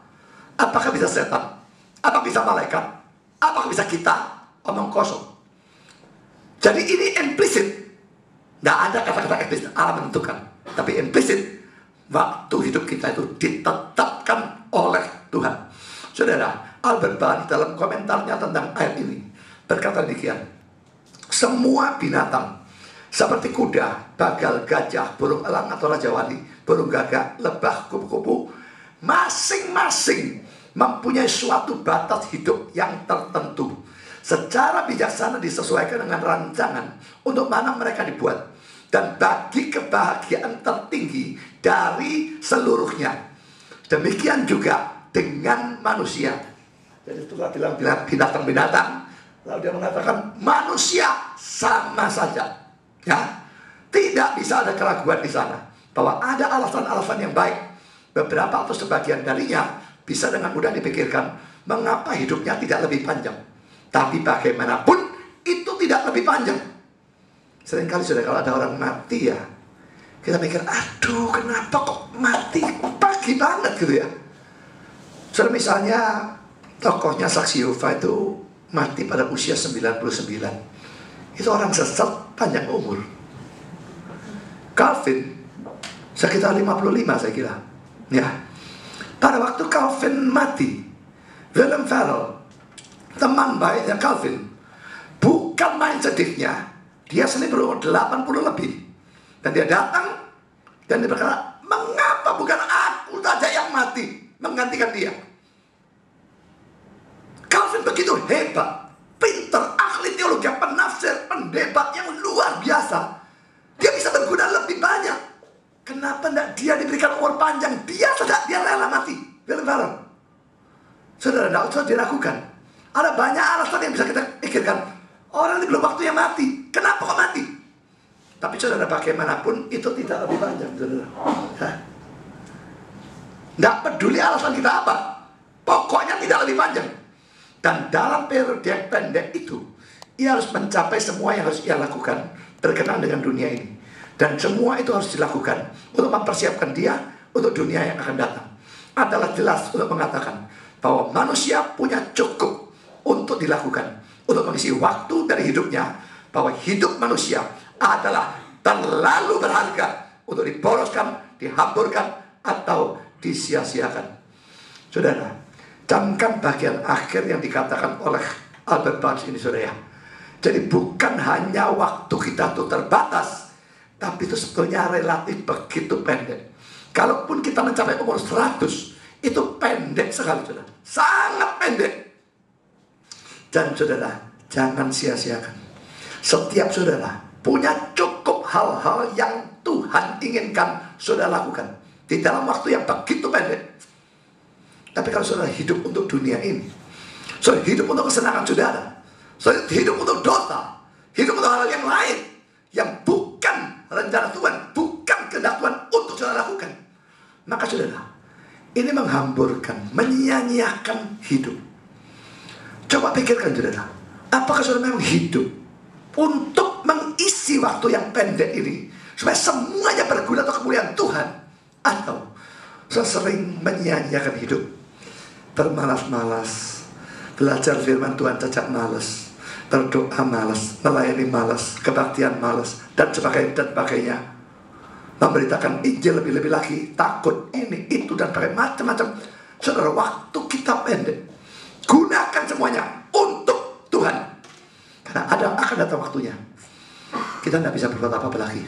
Apakah bisa setan? Apakah bisa malaikat? Apakah bisa kita? Omong kosong. Jadi ini implisit. Tidak ada kata-kata eksplisit Allah menentukan. Tapi implisit, waktu hidup kita itu ditetapkan oleh Tuhan. Saudara, Albert Barnes dalam komentarnya tentang ayat ini berkata demikian. Semua binatang seperti kuda, bagal, gajah, burung elang atau raja wali, burung gagak, lebah, kupu-kupu, masing-masing mempunyai suatu batas hidup yang tertentu. Secara bijaksana disesuaikan dengan rancangan untuk mana mereka dibuat dan bagi kebahagiaan tertinggi dari seluruhnya. Demikian juga dengan manusia. Jadi setelah bilang binatang-binatang, lalu dia mengatakan manusia sama saja. Ya, tidak bisa ada keraguan di sana bahwa ada alasan-alasan yang baik. Beberapa atau sebagian darinya bisa dengan mudah dipikirkan mengapa hidupnya tidak lebih panjang. Tapi bagaimanapun itu tidak lebih panjang. Seringkali sudah kalau ada orang mati ya, kita mikir, aduh kenapa kok mati pagi banget gitu ya. Sudah misalnya tokohnya Saksi Yehova itu mati pada usia 99. Itu orang sesat panjang umur. Calvin sekitar 55 saya kira. Ya. Pada waktu Calvin mati, William Farel, teman baiknya Calvin, bukan main sedihnya. Dia sendiri berumur 80 lebih. Dan dia datang dan dia berkata, mengapa bukan aku saja yang mati menggantikan dia? Calvin begitu hebat, pinter, ahli teologi, penafsir, pendebat yang luar biasa. Dia bisa berguna lebih banyak. Kenapa tidak dia diberikan umur panjang? Dia rela mati. William Farel. Saudara, tidak usah diragukan. Ada banyak alasan yang bisa kita pikirkan. Orang ini belum waktunya mati. Kenapa kok mati? Tapi saudara, bagaimanapun itu tidak lebih panjang, saudara. Tidak peduli alasan kita apa, pokoknya tidak lebih panjang. Dan dalam periode yang pendek itu, ia harus mencapai semua yang harus ia lakukan berkenaan dengan dunia ini. Dan semua itu harus dilakukan untuk mempersiapkan dia untuk dunia yang akan datang. Adalah jelas untuk mengatakan bahwa manusia punya cukup untuk dilakukan, untuk mengisi waktu dari hidupnya, bahwa hidup manusia adalah terlalu berharga untuk diboroskan, dihamburkan, atau disia-siakan. Saudara, camkan bagian akhir yang dikatakan oleh Albert Barnes ini, saudara. Jadi bukan hanya waktu kita itu terbatas, tapi itu sebetulnya relatif begitu pendek. Kalaupun kita mencapai umur 100, itu pendek sekali, saudara. Sangat pendek. Dan saudara, jangan sia-siakan. Setiap saudara punya cukup hal-hal yang Tuhan inginkan saudara lakukan di dalam waktu yang begitu pendek. Tapi kalau saudara hidup untuk dunia ini, saudara hidup untuk kesenangan saudara, saudara hidup untuk dosa, hidup untuk hal yang lain yang bukan rencana Tuhan, bukan kehendak Tuhan untuk saudara lakukan, maka saudara, ini menghamburkan, menyia-nyiakan hidup. Coba pikirkan saudara, apakah saudara memang hidup untuk mengisi waktu yang pendek ini supaya semuanya berguna untuk kemuliaan Tuhan, atau sesering menyia-nyiakan hidup, bermalas-malas, belajar firman Tuhan cacat malas, berdoa malas, melayani malas, kebaktian malas, dan sebagainya, memberitakan Injil lebih-lebih lagi, takut ini, itu, dan macam-macam. Saudara, waktu kita pendek, gunakan semuanya untuk Tuhan. Karena akan datang waktunya kita tidak bisa berbuat apa-apa lagi.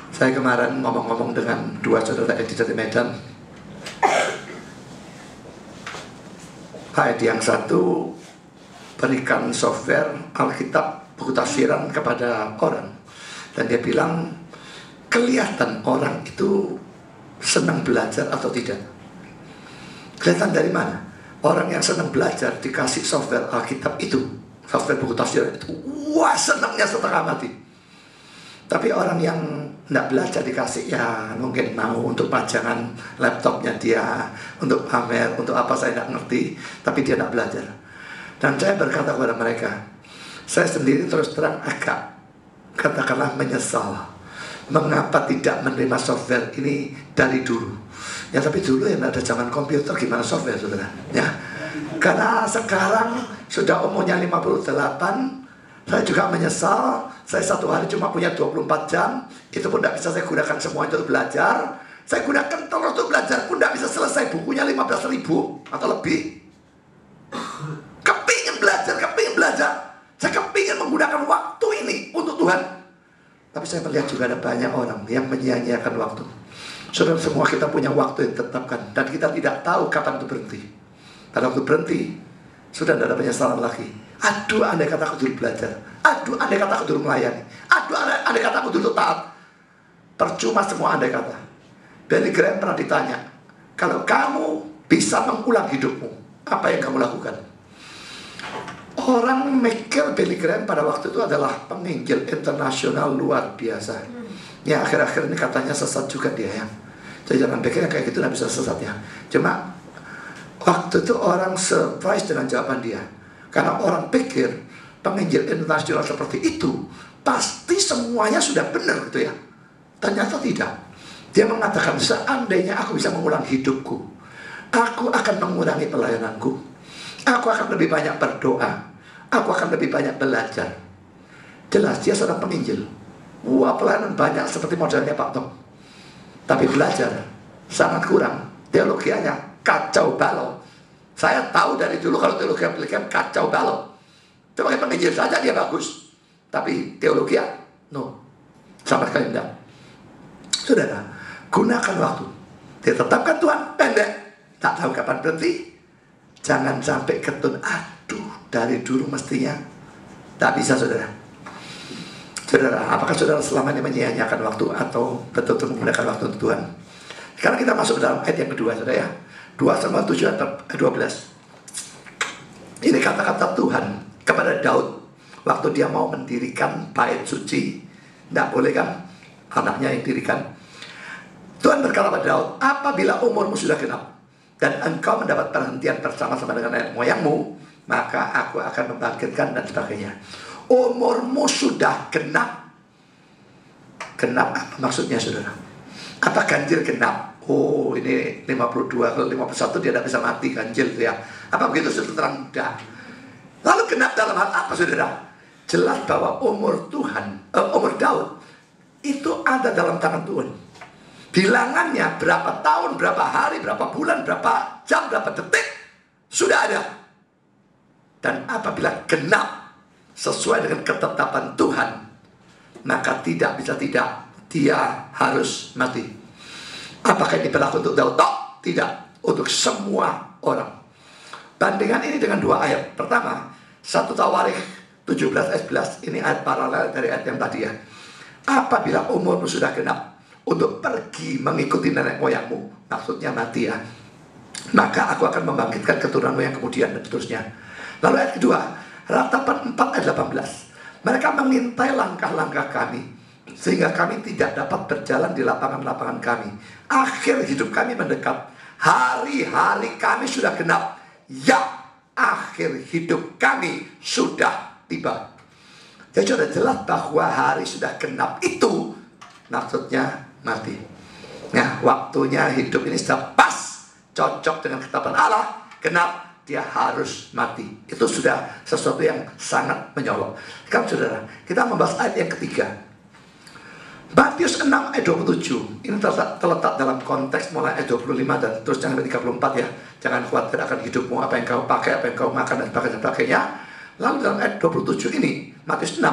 Saya kemarin ngomong-ngomong dengan dua saudara editor di Medan. Pak yang satu berikan software Alkitab buku tafsiran kepada orang, dan dia bilang kelihatan orang itu senang belajar atau tidak. Kelihatan dari mana? Orang yang senang belajar dikasih software Alkitab itu, software buku tafsiran itu, wah senangnya setengah mati. Tapi orang yang tidak belajar dikasih, ya mungkin mau untuk pajangan laptopnya dia, untuk pamer, untuk apa saya tidak ngerti, tapi dia tidak belajar. Dan saya berkata kepada mereka, saya sendiri terus terang agak, katakanlah menyesal, mengapa tidak menerima software ini dari dulu. Ya tapi dulu yang ada zaman komputer, gimana software, saudara? Ya, karena sekarang sudah umurnya 58, saya juga menyesal. Saya satu hari cuma punya 24 jam. Itu pun tidak bisa saya gunakan semua untuk belajar. Saya gunakan telur untuk belajar pun tidak bisa selesai bukunya 15.000 atau lebih. Kepingin belajar. Saya kepingin menggunakan waktu ini untuk Tuhan. Tapi saya melihat juga ada banyak orang yang menyia-nyiakan waktu. Saudara, semua kita punya waktu yang ditetapkan, dan kita tidak tahu kapan itu berhenti. Pada waktu berhenti, sudah tidak ada penyesalan lagi. Aduh, andai kata aku dulu belajar. Aduh, andai kata aku dulu melayani. Aduh, andai kata aku dulu taat. Percuma semua andai kata. Billy Graham pernah ditanya, kalau kamu bisa mengulang hidupmu, apa yang kamu lakukan? Orang mikir Billy Graham pada waktu itu adalah penginjil internasional luar biasa. Ya, akhir-akhir ini katanya sesat juga dia ya. Jadi jangan pikir kayak gitu, tidak bisa sesat ya. Cuma waktu itu orang surprise dengan jawaban dia. Karena orang pikir penginjil internasional seperti itu pasti semuanya sudah benar gitu ya. Ternyata tidak. Dia mengatakan, seandainya aku bisa mengulang hidupku, aku akan mengurangi pelayananku. Aku akan lebih banyak berdoa. Aku akan lebih banyak belajar. Jelas dia seorang penginjil. Wah, pelayanan banyak seperti modelnya Pak Tom. Tapi belajar sangat kurang. Teologianya kacau balau. Saya tahu dari dulu kalau teologi aplikasi kacau balau. Sebagai penginjil saja dia bagus. Tapi teologi no. Sama sekali tidak. Saudara, gunakan waktu. Ditetapkan Tuhan pendek. Tak tahu kapan berhenti. Jangan sampai ketun. Aduh, dari dulu mestinya. Tak bisa, saudara. Saudara, apakah saudara selama ini menyia-nyiakan waktu atau betul-betul menggunakan waktu untuk Tuhan? Sekarang kita masuk ke dalam ayat yang kedua, saudara ya. 2 Samuel 7 atau 12. Ini kata-kata Tuhan kepada Daud waktu dia mau mendirikan bait suci. Tidak boleh kan? Anaknya yang dirikan. Tuhan berkata pada Daud, apabila umurmu sudah genap dan engkau mendapat perhentian bersama-sama dengan nenek moyangmu, maka aku akan membangkitkan dan sebagainya. Umurmu sudah genap. Genap apa maksudnya, saudara? Apa ganjil genap? Oh, ini 52 ke 51 dia tidak bisa mati, ganjil ya. Apa begitu, saudara? Tidak. Lalu genap dalam hal apa, saudara? Jelas bahwa umur Daud itu ada dalam tangan Tuhan. Bilangannya berapa tahun, berapa hari, berapa bulan, berapa jam, berapa detik sudah ada. Dan apabila genap sesuai dengan ketetapan Tuhan, maka tidak bisa tidak, dia harus mati. Apakah ini berlaku untuk Daud? Tidak, untuk semua orang. Bandingkan ini dengan dua ayat. Pertama, 1 Tawarikh 17 ayat 11. Ini ayat paralel dari ayat yang tadi ya. Apabila umurmu sudah genap untuk pergi mengikuti nenek moyangmu, maksudnya mati ya, maka aku akan membangkitkan keturunanmu yang kemudian, dan seterusnya. Lalu ayat kedua, Ratapan 4 ayat 18. Mereka mengintai langkah-langkah kami, sehingga kami tidak dapat berjalan di lapangan-lapangan kami. Akhir hidup kami mendekat. Hari-hari kami sudah genap. Ya, akhir hidup kami sudah tiba. Jadi sudah jelas bahwa hari sudah genap itu maksudnya mati. Nah, waktunya hidup ini sudah pas, cocok dengan ketetapan Allah, genap, dia harus mati. Itu sudah sesuatu yang sangat menyolok. Sekarang saudara, kita membahas ayat yang ketiga. Matius 6 ayat 27. Ini terletak dalam konteks mulai ayat 25 dan terus sampai 34 ya. Jangan khawatir akan hidupmu, apa yang kau pakai, apa yang kau makan, dan sebagainya. Lalu dalam ayat 27 ini, Matius 6.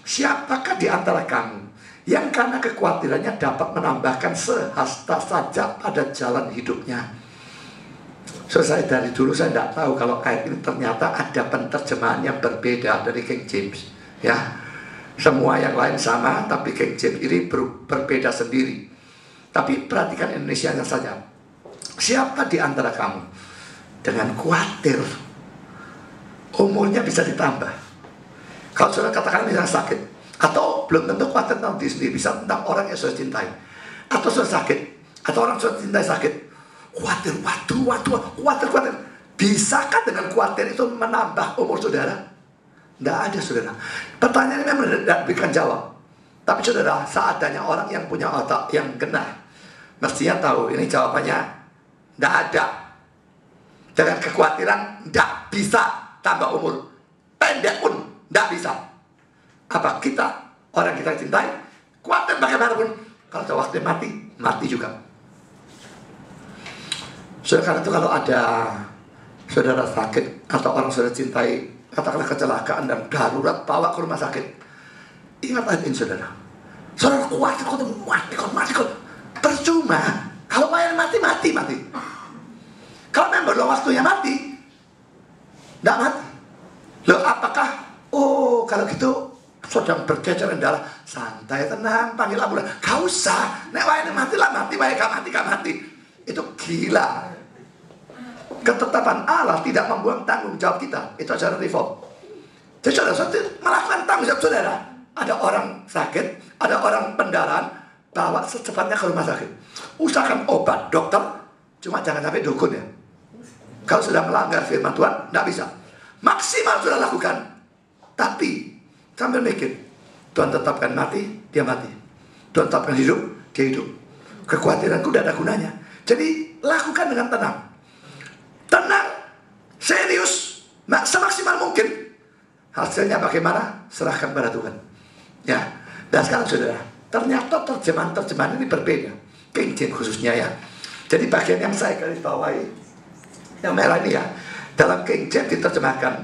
Siapakah di antara kamu yang karena kekhawatirannya dapat menambahkan sehasta saja pada jalan hidupnya? So, saya dari dulu saya tidak tahu kalau ayat ini ternyata ada penerjemahan yang berbeda dari King James ya. Semua yang lain sama, tapi King James ini berbeda sendiri. Tapi perhatikan Indonesianya saja. Siapa di antara kamu dengan khawatir umurnya bisa ditambah? Kalau saudara katakan misalnya sakit, atau belum tentu khawatir tentang diri sendiri, bisa tentang orang yang sudah cintai, atau sudah sakit, atau orang sudah cintai sakit, khawatir, khawatir. Bisakah dengan khawatir itu menambah umur saudara? Tidak ada, saudara. Pertanyaan ini memang tidak berikan jawab. Tapi saudara, seadanya orang yang punya otak yang kena, mestinya tahu ini jawabannya tidak ada. Dengan kekhawatiran tidak bisa tambah umur. Pendek pun tidak bisa. Apa kita, orang kita cintai, khawatir bagaimanapun, kalau waktu mati, mati juga. Karena itu kalau ada saudara sakit atau orang saudara cintai, katakanlah kecelakaan dan darurat, bawa ke rumah sakit, ingat ayat ini saudara. Saudara kuat, kau mati. Percuma. Kalau bayar mati. Kalau memang belum waktunya mati, tidak mati. Loh, apakah? Oh, kalau gitu sedang berceceran darah, santai, tenang, panggil ambulan. Gak usah. Nek wae mati lah mati, wae gak mati. Itu gila. Ketetapan Allah tidak membuang tanggung jawab kita. Itu ajaran reform. Jadi saudara melakukan tanggung jawab saudara. Ada orang sakit, ada orang pendarahan, bawa secepatnya ke rumah sakit. Usahakan obat, dokter, cuma jangan sampai dukun ya. Kalau sudah melanggar firman Tuhan, tidak bisa. Maksimal sudah lakukan. Tapi sambil mikir, Tuhan tetapkan mati, dia mati. Tuhan tetapkan hidup, dia hidup. Kekhawatiranku tidak ada gunanya. Jadi lakukan dengan tenang. Tenang, serius, semaksimal mungkin. Hasilnya bagaimana? Serahkan pada Tuhan. Ya, dan sekarang saudara, ternyata terjemahan ini berbeda. King James khususnya ya. Jadi bagian yang saya garis bawahi, yang merah ini ya, dalam King James diterjemahkan,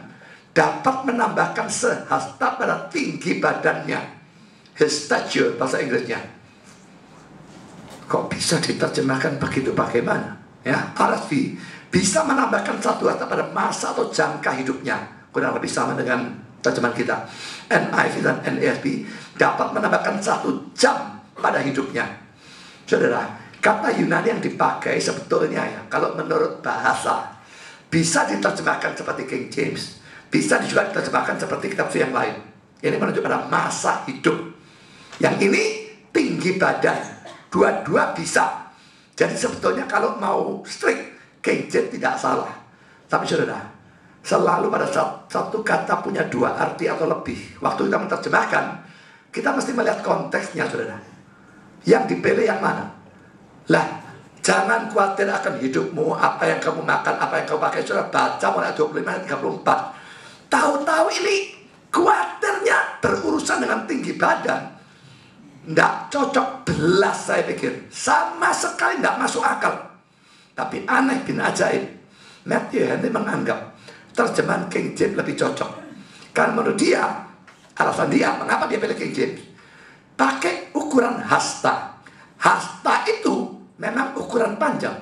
dapat menambahkan sehasta pada tinggi badannya. His stature, bahasa Inggrisnya. Kok bisa diterjemahkan begitu, bagaimana? Ya, RSV bisa menambahkan satu hasta pada masa atau jangka hidupnya. Kurang lebih sama dengan terjemahan kita. NIV dan NASB dapat menambahkan 1 jam pada hidupnya. Saudara, kata Yunani yang dipakai sebetulnya ya, kalau menurut bahasa, bisa diterjemahkan seperti King James, bisa juga diterjemahkan seperti kitab suci yang lain. Ini menunjuk pada masa hidup. Yang ini tinggi badan. Dua-dua bisa. Jadi sebetulnya kalau mau strict, King James tidak salah. Tapi saudara, selalu pada satu kata punya 2 arti atau lebih. Waktu kita menerjemahkan, kita mesti melihat konteksnya, saudara. Yang dipilih yang mana? Lah, jangan khawatir akan hidupmu, apa yang kamu makan, apa yang kamu pakai. Saudara baca mulai 25-34. Tahu-tahu ini khawatirnya berurusan dengan tinggi badan. Tidak cocok belas, saya pikir. Sama sekali tidak masuk akal. Tapi aneh bin ajaib, Matthew Henry menganggap terjemahan King James lebih cocok. Karena menurut dia, alasan dia, mengapa dia pilih King James, pakai ukuran hasta. Hasta itu memang ukuran panjang.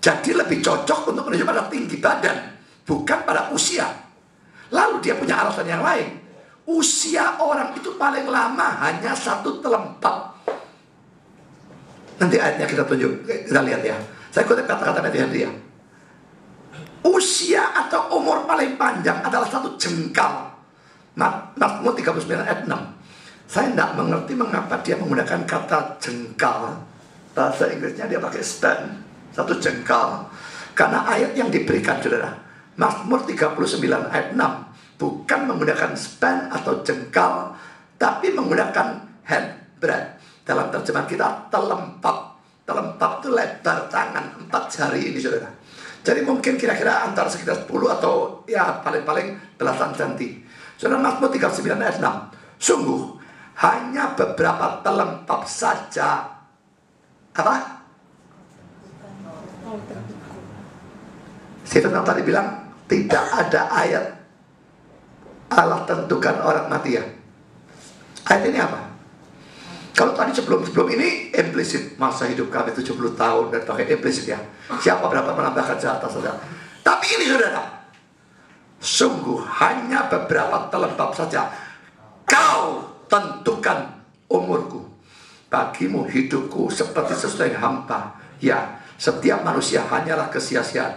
Jadi lebih cocok untuk menunjuk pada tinggi badan, bukan pada usia. Lalu dia punya alasan yang lain. Usia orang itu paling lama hanya 1 telempap. Nanti ayatnya kita tunjuk, kita lihat ya. Saya kutip kata-kata Matthew Henry ya. Usia atau umur paling panjang adalah 1 jengkal. Mazmur 39 ayat 6. Saya tidak mengerti mengapa dia menggunakan kata jengkal. Bahasa Inggrisnya dia pakai span, 1 jengkal. Karena ayat yang diberikan, saudara, Mazmur 39 ayat 6, bukan menggunakan span atau jengkal, tapi menggunakan handbreadth. Dalam terjemahan kita, telempap. Telempap itu lebar tangan, 4 jari ini, saudara. Jadi mungkin kira-kira antara sekitar 10 atau ya paling-paling belasan senti. Saudara, Mazmur 39 ayat 6. Sungguh, hanya beberapa telempap saja. Apa? Stephen tadi bilang, tidak ada ayat Allah tentukan orang mati ya. Ayat ini apa? Kalau tadi sebelum ini implisit, masa hidup kami 70 tahun dan pakai implisit ya. Siapa berapa menambahkan jatah saudara. Tapi ini saudara, sungguh hanya beberapa telempap saja. Kau tentukan umurku. Bagimu hidupku seperti sesuatu yang hampa. Ya, setiap manusia hanyalah kesia-siaan.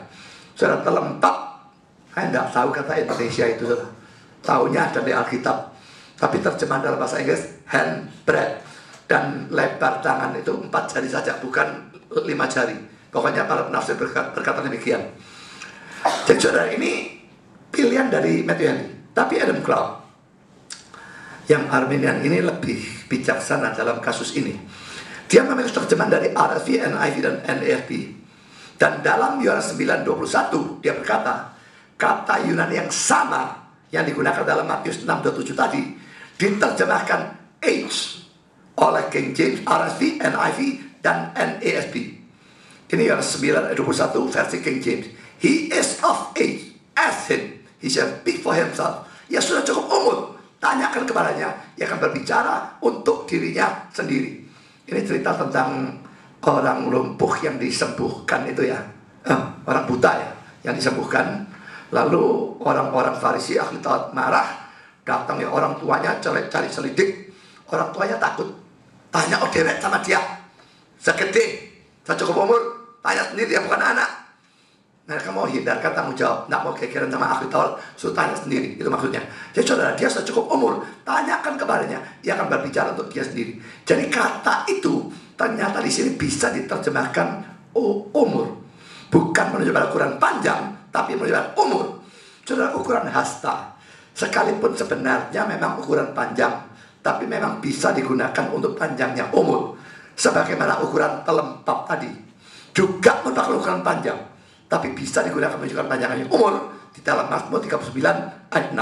Saudara, telempap, saya tidak tahu kata Indonesia itu saudara. Taunya ada di Alkitab. Tapi terjemahan dalam bahasa Inggris handbreadth. Dan lebar tangan itu 4 jari saja, bukan 5 jari. Pokoknya para penafsir berkata demikian. Jadi saudara, ini pilihan dari Matthew Henry. Tapi Adam Clarke yang Arminian ini lebih bijaksana dalam kasus ini. Dia memilih terjemahan dari RSV, NIV, dan NASB. Dan dalam Yohanes 9:21 dia berkata, kata Yunani yang sama yang digunakan dalam Matius 6:27 tadi diterjemahkan age oleh King James, RSV, NIV, dan NASB. Ini Yohanes 9 ayat 21 versi King James. He is of age, ask him, he shall speak for himself. Ya sudah cukup umur, tanyakan kepadanya, ia akan berbicara untuk dirinya sendiri. Ini cerita tentang orang lumpuh yang disembuhkan itu ya, orang buta ya, yang disembuhkan. Lalu orang-orang Farisi ahli Taurat marah, datang ya orang tuanya cari selidik. Orang tuanya takut, tanya dewek sama dia, segede, saya cukup umur, tanya sendiri, dia bukan anak. Mereka mau hindarkan tanggung jawab, tidak mau kekiran sama ahli Taurat, suruh tanya sendiri, itu maksudnya. Jadi saudara, dia sudah cukup umur, tanyakan kepadanya, dia akan berbicara untuk dia sendiri. Jadi kata itu ternyata di sini bisa diterjemahkan umur, bukan menunjuk pada ukuran panjang, tapi menunjuk pada umur. Saudara, ukuran hasta, sekalipun sebenarnya memang ukuran panjang, tapi memang bisa digunakan untuk panjangnya umur. Sebagaimana ukuran telempap tadi juga merupakan ukuran panjang, tapi bisa digunakan menunjukkan panjangnya umur di dalam Mazmur 39 ayat 6.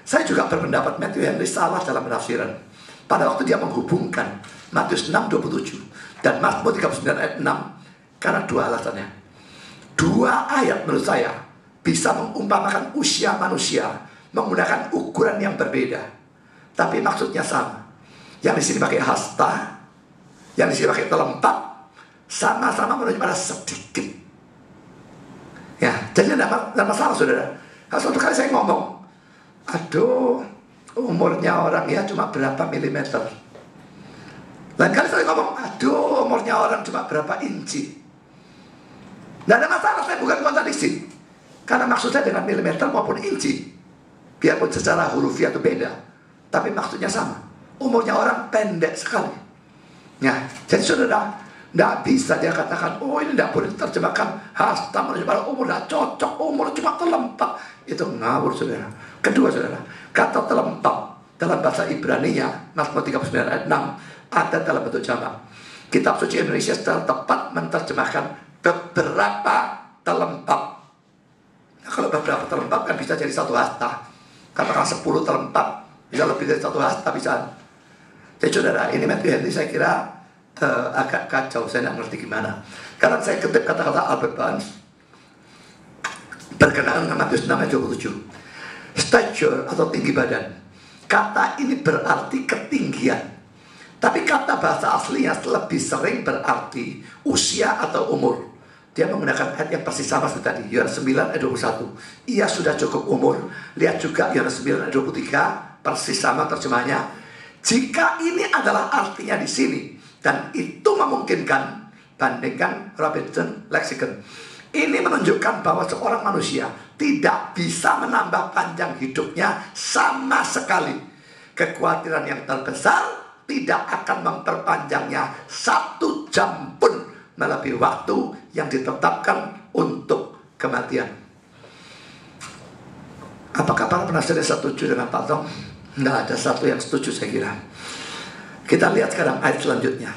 Saya juga berpendapat Matthew Henry salah dalam penafsiran pada waktu dia menghubungkan Matius 6:27 dan Mazmur 39 ayat 6 karena dua alasannya. Dua ayat menurut saya bisa mengumpamakan usia manusia menggunakan ukuran yang berbeda, tapi maksudnya sama. Yang di sini pakai hasta, yang di sini pakai telempap, sama-sama menunjuk pada sedikit. Ya, jadi tidak masalah saudara. Kalau suatu kali saya ngomong, aduh, umurnya orang ya cuma berapa milimeter. Lain kali saya ngomong, aduh, umurnya orang cuma berapa inci. Tidak ada masalah, saya bukan kontradiksi. Karena maksud saya dengan milimeter maupun inci, biarpun secara hurufiah itu beda, tapi maksudnya sama. Umurnya orang pendek sekali. Ya, jadi saudara, tidak bisa dia katakan, oh ini tidak boleh diterjemahkan hasta menunjuk pada umur, tidak cocok, umur cuma telempap. Itu ngawur saudara. Kedua saudara, kata telempap dalam bahasa Ibrani-nya, Mazmur 39 ayat 6, ada dalam bentuk jamak. Kitab Suci Indonesia secara tepat menerjemahkan beberapa telempap. Nah, kalau beberapa telempap kan bisa jadi satu hasta. Katakan 10 telempap, bisa lebih dari satu hasta bisa. Jadi saudara, ini Matthew Henry saya kira agak kacau, saya tidak ngerti gimana. Karena saya ketip kata-kata Albert Barnes berkenaan dengan Matius 6 ayat 27. Stature atau tinggi badan, kata ini berarti ketinggian, tapi kata bahasa aslinya lebih sering berarti usia atau umur. Dia menggunakan ayat yang persis sama seperti tadi, Yohanes 9 ayat 21. Ia sudah cukup umur. Lihat juga Yohanes 9 ayat 23, persis sama terjemahnya. Jika ini adalah artinya di sini, dan itu memungkinkan, bandingkan Robinson Lexicon. Ini menunjukkan bahwa seorang manusia tidak bisa menambah panjang hidupnya sama sekali. Kekhawatiran yang terbesar tidak akan memperpanjangnya 1 jam pun melebihi waktu yang ditetapkan untuk kematian. Apakah para penasihat setuju dengan Pak Tong? Tidak ada satu yang setuju saya kira. Kita lihat sekarang ayat selanjutnya,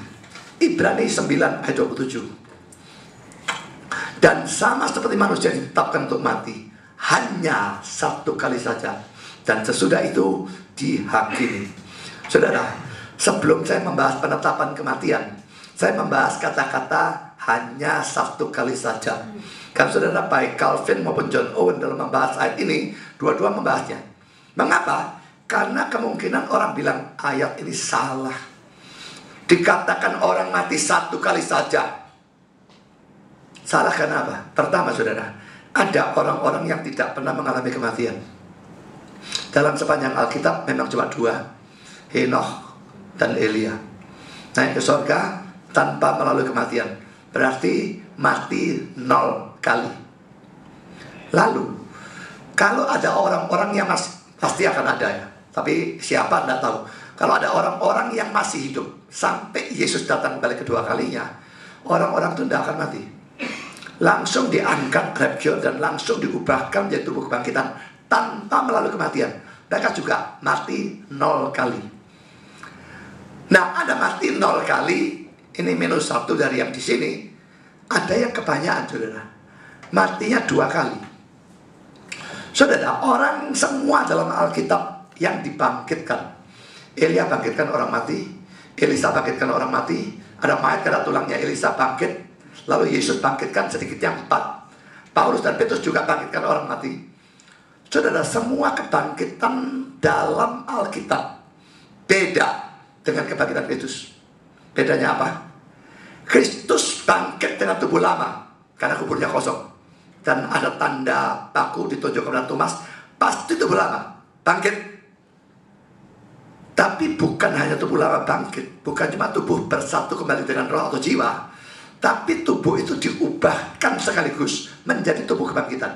Ibrani 9 ayat 27. Dan sama seperti manusia ditetapkan untuk mati hanya 1 kali saja, dan sesudah itu dihakimi. Saudara, sebelum saya membahas penetapan kematian, saya membahas kata-kata hanya 1 kali saja. Kan saudara, baik Calvin maupun John Owen dalam membahas ayat ini, dua-dua membahasnya. Mengapa? Karena kemungkinan orang bilang ayat ini salah. Dikatakan orang mati 1 kali saja. Salah karena apa? Pertama saudara, ada orang-orang yang tidak pernah mengalami kematian. Dalam sepanjang Alkitab memang cuma 2, Henoch dan Elia. Naik ke surga tanpa melalui kematian, berarti mati 0 kali. Lalu kalau ada orang-orang yang pasti akan ada ya, tapi siapa tidak tahu. Kalau ada orang-orang yang masih hidup sampai Yesus datang balik kedua kalinya, orang-orang itu tidak akan mati. Langsung diangkat rapture dan langsung diubahkan menjadi tubuh kebangkitan tanpa melalui kematian. Mereka juga mati 0 kali. Nah, ada mati 0 kali, ini minus 1 dari yang di sini. Ada yang kebanyakan saudara, matinya 2 kali. Saudara, orang semua dalam Alkitab yang dibangkitkan, Elia bangkitkan orang mati, Elisa bangkitkan orang mati, ada mayat kada tulangnya Elisa bangkit. Lalu Yesus bangkitkan sedikitnya 4. Paulus dan Petrus juga bangkitkan orang mati. Saudara, semua kebangkitan dalam Alkitab beda dengan kebangkitan Kristus. Bedanya apa? Kristus bangkit dengan tubuh lama karena kuburnya kosong, dan ada tanda paku ditunjuk kepada Thomas, pasti tubuh lama bangkit. Tapi bukan hanya tubuh lama bangkit, bukan cuma tubuh bersatu kembali dengan roh atau jiwa, tapi tubuh itu diubahkan sekaligus menjadi tubuh kebangkitan.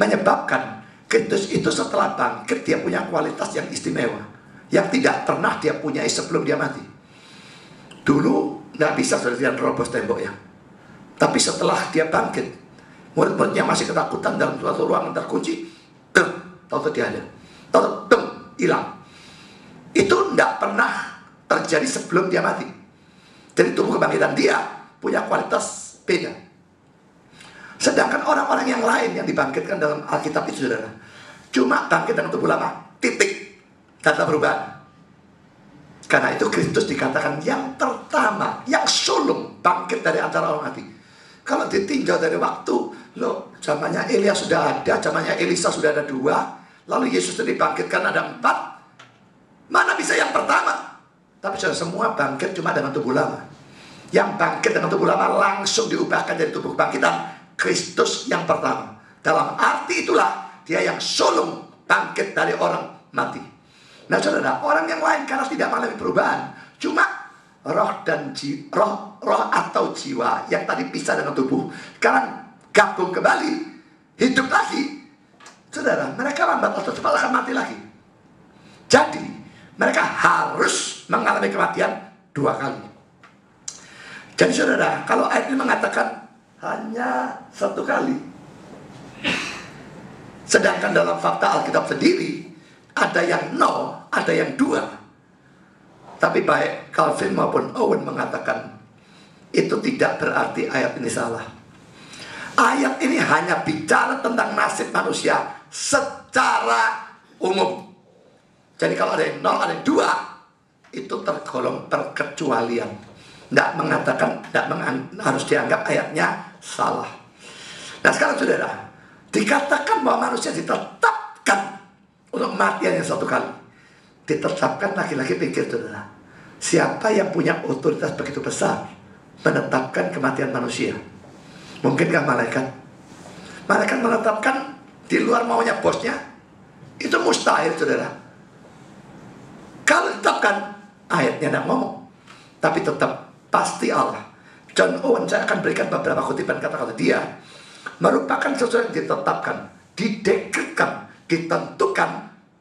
Menyebabkan Kristus itu setelah bangkit dia punya kualitas yang istimewa, yang tidak pernah dia punyai sebelum dia mati. Dulu nggak bisa sudah dia nerobos temboknya, tapi setelah dia bangkit, murid-muridnya masih ketakutan dalam suatu ruangan terkunci. Tahu dia ada, tahu hilang. Itu nggak pernah terjadi sebelum dia mati. Jadi tubuh kebangkitan dia punya kualitas beda. Sedangkan orang-orang yang lain yang dibangkitkan dalam Alkitab itu, saudara, cuma bangkit dengan tubuh lama, titik, kata perubahan. Karena itu Kristus dikatakan yang pertama, yang sulung bangkit dari antara orang mati. Kalau ditinjau dari waktu, loh, zamannya Elia sudah ada, zamannya Elisa sudah ada 2, lalu Yesus itu dibangkitkan ada 4. Mana bisa yang pertama? Tapi sudah semua bangkit cuma dengan tubuh lama. Yang bangkit dengan tubuh lama langsung diubahkan dari tubuh kebangkitan Kristus yang pertama. Dalam arti itulah dia yang sulung bangkit dari orang mati. Nah saudara, orang yang lain karena tidak mengalami perubahan, cuma roh dan roh atau jiwa yang tadi pisah dengan tubuh, sekarang gabung kembali, hidup lagi. Saudara, mereka lambat atau cepat akan mati lagi. Jadi mereka harus mengalami kematian 2 kali. Jadi saudara, kalau ayat ini mengatakan hanya 1 kali, sedangkan dalam fakta Alkitab sendiri ada yang 0, ada yang 2. Tapi baik Calvin maupun Owen mengatakan itu tidak berarti ayat ini salah. Ayat ini hanya bicara tentang nasib manusia secara umum. Jadi kalau ada yang 0, ada yang 2, itu tergolong perkecualian. Tidak mengatakan, harus dianggap ayatnya salah. Nah sekarang saudara, dikatakan bahwa manusia ditetapkan untuk kematian yang 1 kali. Ditetapkan, lagi-lagi pikir saudara, siapa yang punya otoritas begitu besar menetapkan kematian manusia? Mungkinkah malaikat? Malaikat menetapkan di luar maunya bosnya? Itu mustahil saudara. Kalau ditetapkan, ayatnya tidak ngomong, tapi tetap pasti Allah. John Owen, saya akan berikan beberapa kutipan kata-kata dia, merupakan sesuatu yang ditetapkan, didekretkan, ditentukan.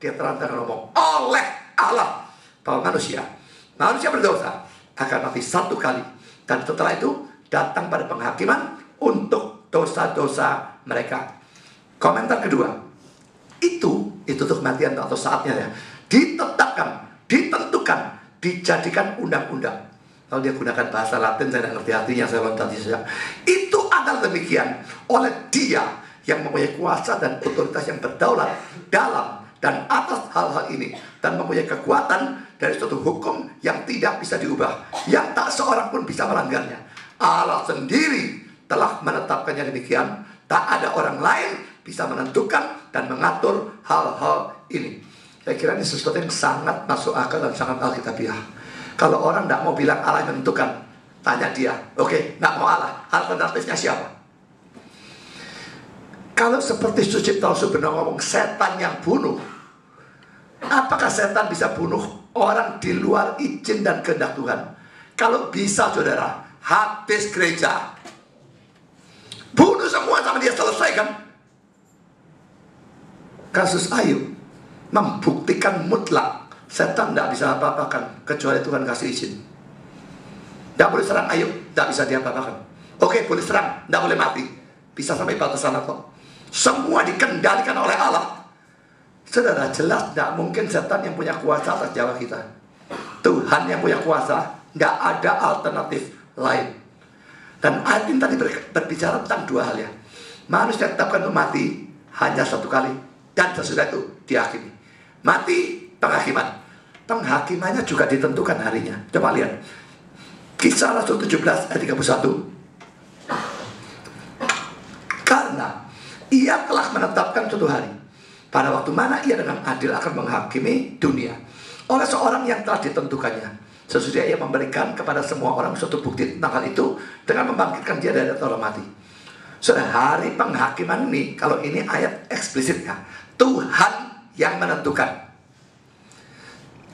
Dia terang-terangan ngomong oleh Allah bahwa manusia berdosa akan mati 1 kali, dan setelah itu datang pada penghakiman untuk dosa-dosa mereka. Komentar kedua, itu tuh kematian atau saatnya ya, ditetapkan, ditentukan, dijadikan undang-undang. Kalau dia gunakan bahasa Latin, saya tidak ngerti artinya, saya tadi saja. Itu adalah demikian oleh dia yang mempunyai kuasa dan otoritas yang berdaulat dalam dan atas hal-hal ini, dan mempunyai kekuatan dari suatu hukum yang tidak bisa diubah, yang tak seorang pun bisa melanggarnya. Allah sendiri telah menetapkannya demikian. Tak ada orang lain bisa menentukan dan mengatur hal-hal ini. Saya kira ini sesuatu yang sangat masuk akal dan sangat alkitabiah. Kalau orang tidak mau bilang Allah yang menentukan, tanya dia, oke, nggak mau Allah, alternatifnya siapa? Kalau seperti Sucipto Subenang ngomong setan yang bunuh, apakah setan bisa bunuh orang di luar izin dan kehendak Tuhan? Kalau bisa saudara, habis gereja, bunuh semua sama dia, selesai kan? Kasus Ayub membuktikan mutlak setan tidak bisa apa-apakan kecuali Tuhan kasih izin. Tidak boleh serang Ayub, tidak bisa diapa-apakan. Oke, boleh serang, tidak boleh mati, bisa sampai batasan atau semua dikendalikan oleh Allah. Saudara, jelas tidak mungkin setan yang punya kuasa atas nyawa kita. Tuhan yang punya kuasa, tidak ada alternatif lain. Dan ayat ini tadi berbicara tentang 2 hal ya. Manusia ditetapkan untuk mati hanya 1 kali, dan sesudah itu dihakimi. Mati, penghakiman. Penghakimannya juga ditentukan harinya. Coba lihat Kisah Rasul 17 ayat 31. Ia telah menetapkan suatu hari, pada waktu mana ia dengan adil akan menghakimi dunia, oleh seorang yang telah ditentukannya. Sesudah ia memberikan kepada semua orang suatu bukti tentang hal itu, dengan membangkitkan dia dari antara mati. Sudah hari penghakiman ini, kalau ini ayat eksplisit ya, Tuhan yang menentukan.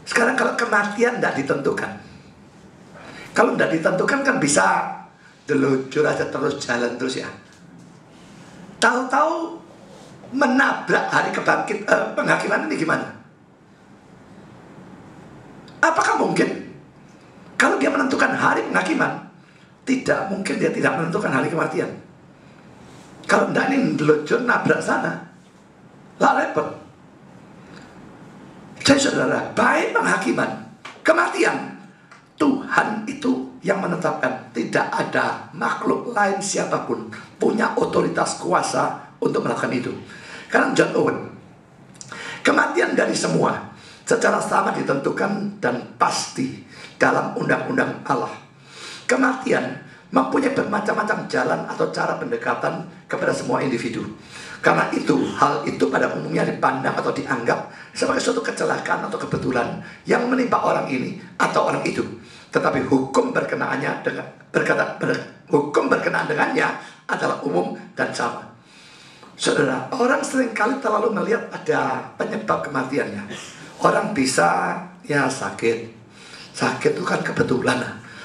Sekarang kalau kematian tidak ditentukan, kalau tidak ditentukan kan bisa delujur aja terus, jalan terus ya. Tahu-tahu menabrak hari penghakiman ini gimana? Apakah mungkin kalau dia menentukan hari penghakiman, tidak mungkin dia tidak menentukan hari kematian? Kalau tidak ini delujur nabrak sana, lah repot. Jadi saudara, baik penghakiman, kematian, Tuhan itu yang menetapkan. Tidak ada makhluk lain siapapun punya otoritas kuasa untuk melakukan itu. Karena John Owen, kematian dari semua secara sama ditentukan dan pasti dalam undang-undang Allah. Kematian mempunyai bermacam-macam jalan atau cara pendekatan kepada semua individu. Karena itu, hal itu pada umumnya dipandang atau dianggap sebagai suatu kecelakaan atau kebetulan yang menimpa orang ini atau orang itu. Tetapi hukum berkenaan dengannya adalah umum dan sama. Saudara, orang seringkali terlalu melihat ada penyebab kematiannya. Orang bisa ya sakit. Sakit itu kan kebetulan.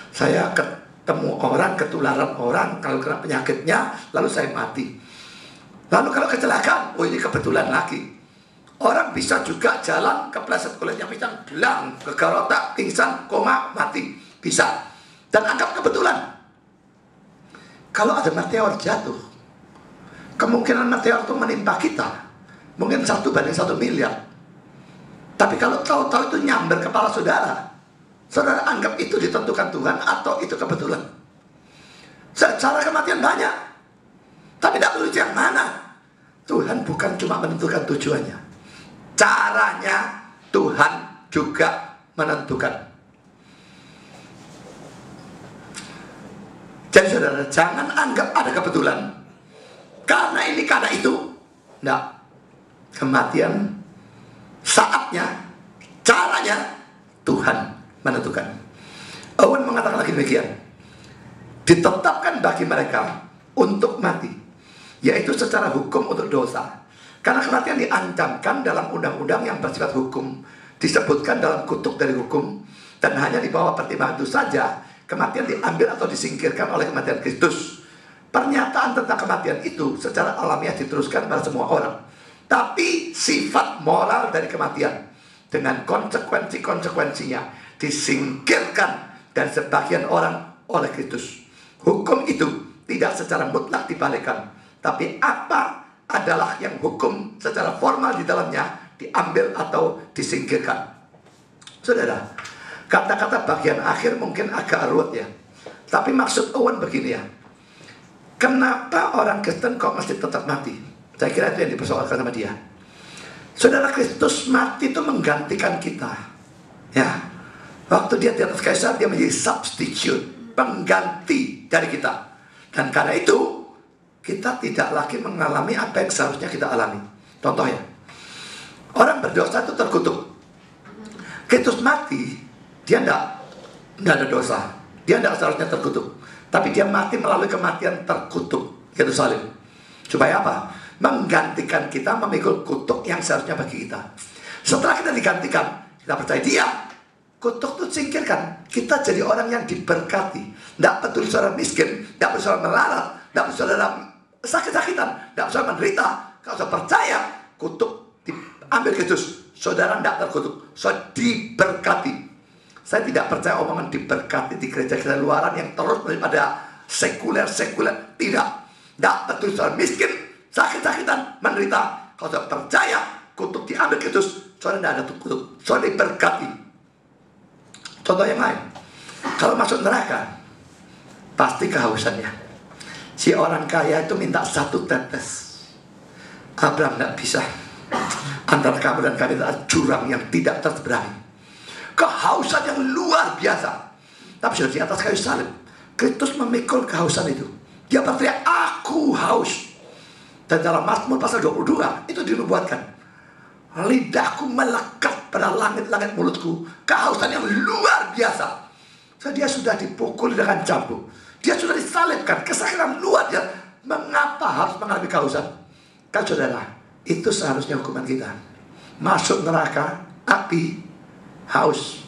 Saya ketemu orang, ketularan orang, kalau kena penyakitnya, lalu saya mati. Lalu kalau kecelakaan, oh ini kebetulan lagi. Orang bisa juga jalan kepleset kulitnya pisang, belang, gegar otak, pingsan, koma, mati. Bisa. Dan anggap kebetulan. Kalau ada meteor jatuh, kemungkinan meteor itu menimpa kita mungkin 1 banding 1 miliar. Tapi kalau tahu-tahu itu nyamber kepala saudara, saudara anggap itu ditentukan Tuhan atau itu kebetulan? Cara kematian banyak, tapi tidak perlu yang mana. Tuhan bukan cuma menentukan tujuannya, caranya Tuhan juga menentukan. Jadi saudara, jangan anggap ada kebetulan, karena ini, karena itu. Tidak. Kematian, saatnya, caranya, Tuhan menentukan. Owen mengatakan lagi demikian, ditetapkan bagi mereka untuk mati, yaitu secara hukum untuk dosa. Karena kematian diancamkan dalam undang-undang yang bersifat hukum, disebutkan dalam kutub dari hukum, dan hanya di bawah pertimbangan itu saja kematian diambil atau disingkirkan oleh kematian Kristus. Pernyataan tentang kematian itu secara alamiah diteruskan pada semua orang. Tapi sifat moral dari kematian dengan konsekuensi-konsekuensinya disingkirkan dan sebagian orang oleh Kristus. Hukum itu tidak secara mutlak dibalikan, tapi apa adalah yang hukum secara formal di dalamnya diambil atau disingkirkan. Saudara, kata-kata bagian akhir mungkin agak ruwet ya, tapi maksud Owen begini ya. Kenapa orang Kristen kok mesti tetap mati? Saya kira itu yang dipersoalkan sama dia. Saudara, Kristus mati itu menggantikan kita. Ya, waktu dia di atas kayu salib, dia menjadi substitute, pengganti dari kita. Dan karena itu kita tidak lagi mengalami apa yang seharusnya kita alami. Contoh ya, orang berdosa itu terkutuk. Kristus mati, dia tidak ada dosa, dia tidak seharusnya terkutuk. Tapi dia mati melalui kematian terkutuk, yaitu salib. Supaya apa? Menggantikan kita memikul kutuk yang seharusnya bagi kita. Setelah kita digantikan, kita percaya dia, kutuk itu singkirkan. Kita jadi orang yang diberkati. Tidak peduli saudara miskin, tidak peduli saudara melarat, tidak peduli saudara sakit-sakitan, tidak peduli saudara menderita. Kalau saudara percaya, kutuk diambil Kristus, saudara tidak terkutuk, saudara diberkati. Saya tidak percaya omongan diberkati di gereja-gereja luaran yang terus daripada sekuler-sekuler. Tidak. Tidak betul soal miskin, sakit-sakitan, menderita. Kalau saudara percaya kutuk diambil Kristus, saudara tidak ada kutuk, saudara diberkati. Contoh yang lain, kalau masuk neraka, pasti kehausannya. Si orang kaya itu minta 1 tetes. Abraham tidak bisa. Antara kamu dan kami adalah jurang yang tidak terseberangi. Kehausan yang luar biasa. Tapi sudah di atas kayu salib, Kristus memikul kehausan itu. Dia berteriak, aku haus. Dan dalam Mazmur pasal 22 itu dinubuatkan, lidahku melekat pada langit-langit mulutku, kehausan yang luar biasa. So, dia sudah dipukul dengan cambuk, dia sudah disalibkan, kesakitan luar biasa. Mengapa harus mengalami kehausan? Kan saudara, itu seharusnya hukuman kita. Masuk neraka, api, haus.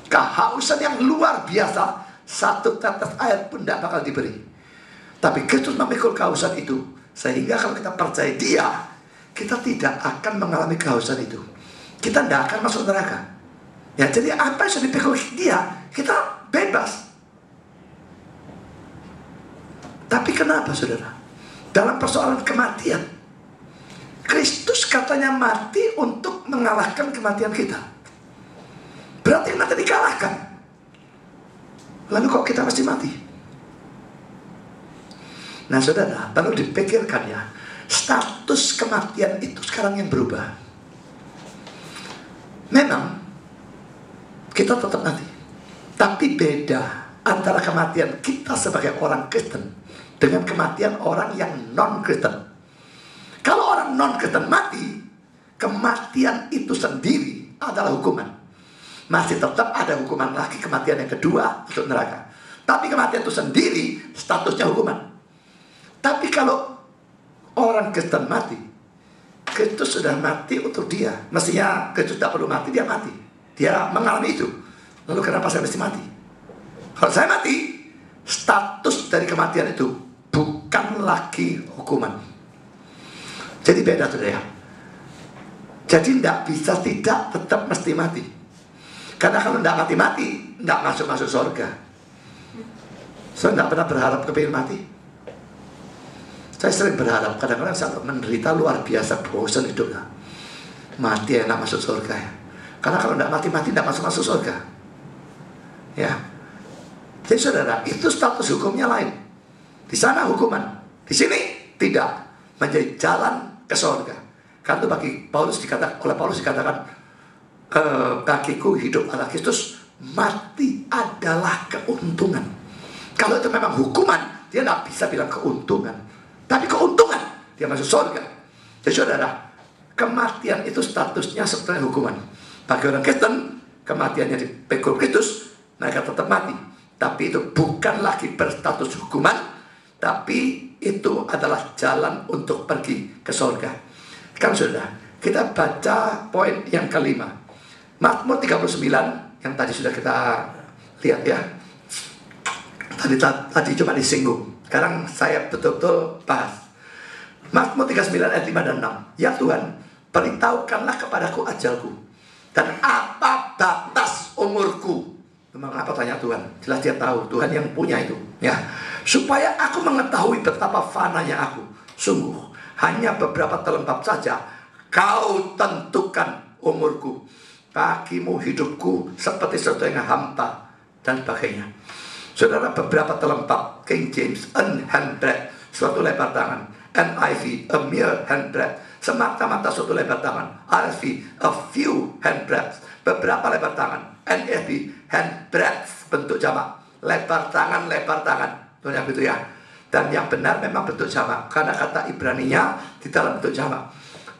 Kehausan yang luar biasa, satu tetes air pun tidak bakal diberi. Tapi Kristus memikul kehausan itu, sehingga kalau kita percaya Dia, kita tidak akan mengalami kehausan itu. Kita tidak akan masuk neraka. Ya, jadi apa yang sudah dipikul Dia, kita bebas. Tapi kenapa saudara? Dalam persoalan kematian, Kristus katanya mati untuk mengalahkan kematian kita. Berarti nanti dikalahkan. Lalu kok kita pasti mati? Nah saudara, lalu dipikirkan ya, status kematian itu sekarang yang berubah. Memang kita tetap mati, tapi beda antara kematian kita sebagai orang Kristen dengan kematian orang yang non-Kristen. Kalau orang non-Kristen mati, kematian itu sendiri adalah hukuman. Masih tetap ada hukuman lagi, kematian yang kedua, masuk neraka. Tapi kematian itu sendiri statusnya hukuman. Tapi kalau orang Kristen mati, Kristus sudah mati untuk dia. Mestinya Kristus tidak perlu mati, dia mati. Dia mengalami itu. Lalu kenapa saya mesti mati? Kalau saya mati, status dari kematian itu bukan lagi hukuman. Jadi beda tuh ya. Jadi tidak bisa tidak tetap mesti mati. Karena kalau tidak mati-mati, tidak masuk-masuk surga. Saya tidak pernah berharap kepingin mati. Saya sering berharap, kadang-kadang saya menderita luar biasa, bosan hidupnya. Mati enak masuk surga ya. Karena kalau tidak mati-mati, tidak masuk-masuk surga. Ya. Jadi saudara, itu status hukumnya lain. Di sana hukuman, di sini tidak. Menjadi jalan ke surga. Karena itu bagi Paulus dikatakan, oleh Paulus dikatakan, bagiku hidup adalah Kristus, mati adalah keuntungan. Kalau itu memang hukuman, dia tidak bisa bilang keuntungan. Tapi keuntungan, dia masuk surga. Jadi saudara, kematian itu statusnya sebenarnya hukuman. Bagi orang Kristen, kematiannya dipikul Kristus, mereka tetap mati. Tapi itu bukan lagi berstatus hukuman, tapi itu adalah jalan untuk pergi ke surga. Sekarang saudara, kita baca poin yang kelima. Mazmur 39 yang tadi sudah kita lihat ya. Tadi cuma disinggung. Sekarang saya betul-betul bahas. Mazmur 39 ayat 5 dan 6. Ya Tuhan, beritahukanlah kepadaku ajalku, dan apa batas umurku. Memang apa, tanya Tuhan? Jelas dia tahu, Tuhan yang punya itu ya. Supaya aku mengetahui betapa fananya aku. Sungguh hanya beberapa telempap saja Kau tentukan umurku. Bagimu hidupku seperti sesuatu yang hampa, dan sebagainya. Saudara, beberapa telempap King James, an handbreadth, suatu lebar tangan. NIV, a mere handbreadth, semata-mata suatu lebar tangan. RSV, a few handbreadths, beberapa lebar tangan. NIV, handbreadth, bentuk jamak. Lebar tangan, tentunya begitu ya. Dan yang benar memang bentuk jamak, karena kata Ibraninya di dalam bentuk jamak.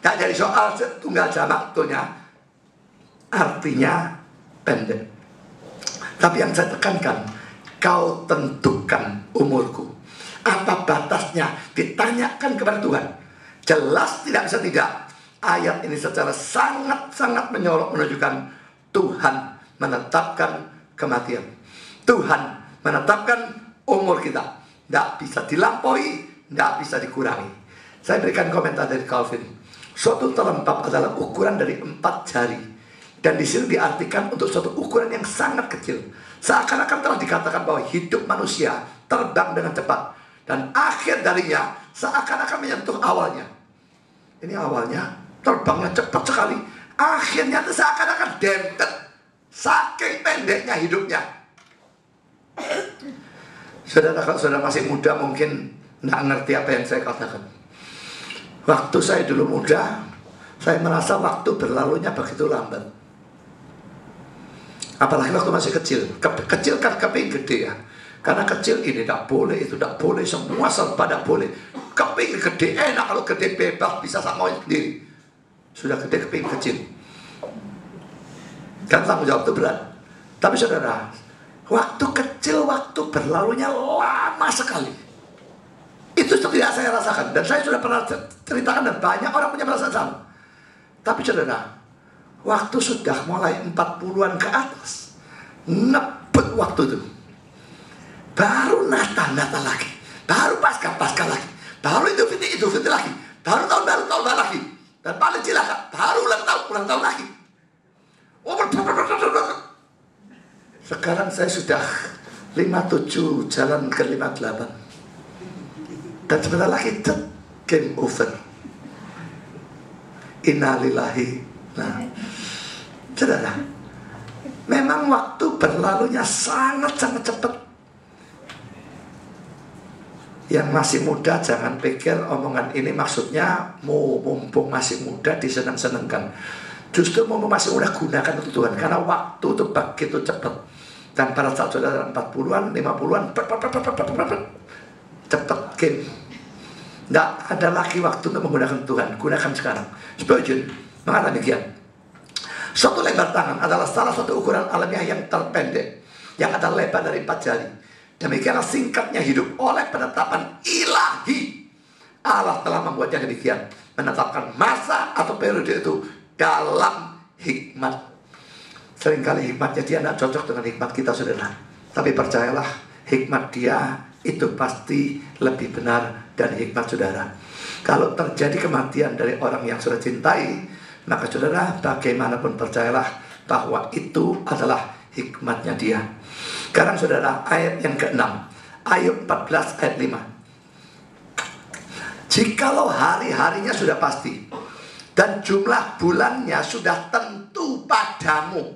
Nah, jadi soal tunggal jamak tentunya artinya pendek. Tapi yang saya tekankan, kau tentukan umurku. Apa batasnya? Ditanyakan kepada Tuhan. Jelas tidak bisa tidak. Ayat ini secara sangat-sangat menyorok menunjukkan Tuhan menetapkan kematian. Tuhan menetapkan umur kita. Tidak bisa dilampaui, tidak bisa dikurangi. Saya berikan komentar dari Calvin. Suatu telempap adalah ukuran dari 4 jari. Dan di sini diartikan untuk suatu ukuran yang sangat kecil. Seakan-akan telah dikatakan bahwa hidup manusia terbang dengan cepat. Dan akhir darinya seakan-akan menyentuh awalnya. Ini awalnya terbangnya cepat sekali. Akhirnya itu seakan-akan dempet. Saking pendeknya hidupnya. Saudara, kalau saudara masih muda mungkin tidak ngerti apa yang saya katakan. Waktu saya dulu muda, saya merasa waktu berlalunya begitu lambat. Apalagi waktu masih kecil. Kecil kan kepingin gede ya. Karena kecil ini tidak boleh, itu tidak boleh, semua serba tidak boleh. kepingin gede enak, kalau gede bebas bisa sama sendiri. Sudah gede kepingin kecil. Kan tanggung jawab itu berat. Tapi saudara, waktu kecil, waktu berlalunya lama sekali. Itu tidak saya rasakan. Dan saya sudah pernah ceritakan dan banyak orang punya perasaan sama. Tapi saudara, waktu sudah mulai 40-an ke atas, nebet waktu itu. Baru Natal lagi. Baru Pasca lagi. Baru Idul Fitri lagi. Baru tahun baru lagi. Dan paling cilaka, baru ulang tahun lagi. Sekarang saya sudah 57 jalan ke 58. Dan sebentar lagi game over. Innalillahi. Nah, saudara, memang waktu berlalunya sangat-sangat cepat. Yang masih muda jangan pikir omongan ini maksudnya mumpung masih muda disenang-senangkan. Justru mumpung masih muda gunakan untuk Tuhan. Karena waktu itu begitu cepat. Dan pada saat saudara 40-an, 50-an, cepat game. Tidak ada lagi waktu untuk menggunakan Tuhan. Gunakan sekarang. Spurgeon mengatakan demikian. Suatu lebar tangan adalah salah satu ukuran alamiah yang terpendek, yang ada lebar dari 4 jari. Demikianlah singkatnya hidup oleh penetapan ilahi. Allah telah membuatnya demikian, menetapkan masa atau periode itu dalam hikmat. Seringkali hikmatnya dia tidak cocok dengan hikmat kita, saudara. Tapi percayalah, hikmat dia itu pasti lebih benar dari hikmat saudara. Kalau terjadi kematian dari orang yang sudah cintai, maka saudara bagaimanapun percayalah bahwa itu adalah hikmatnya dia. Sekarang saudara, ayat yang ke-6, Ayub 14 ayat 5. Jikalau hari-harinya sudah pasti dan jumlah bulannya sudah tentu padamu,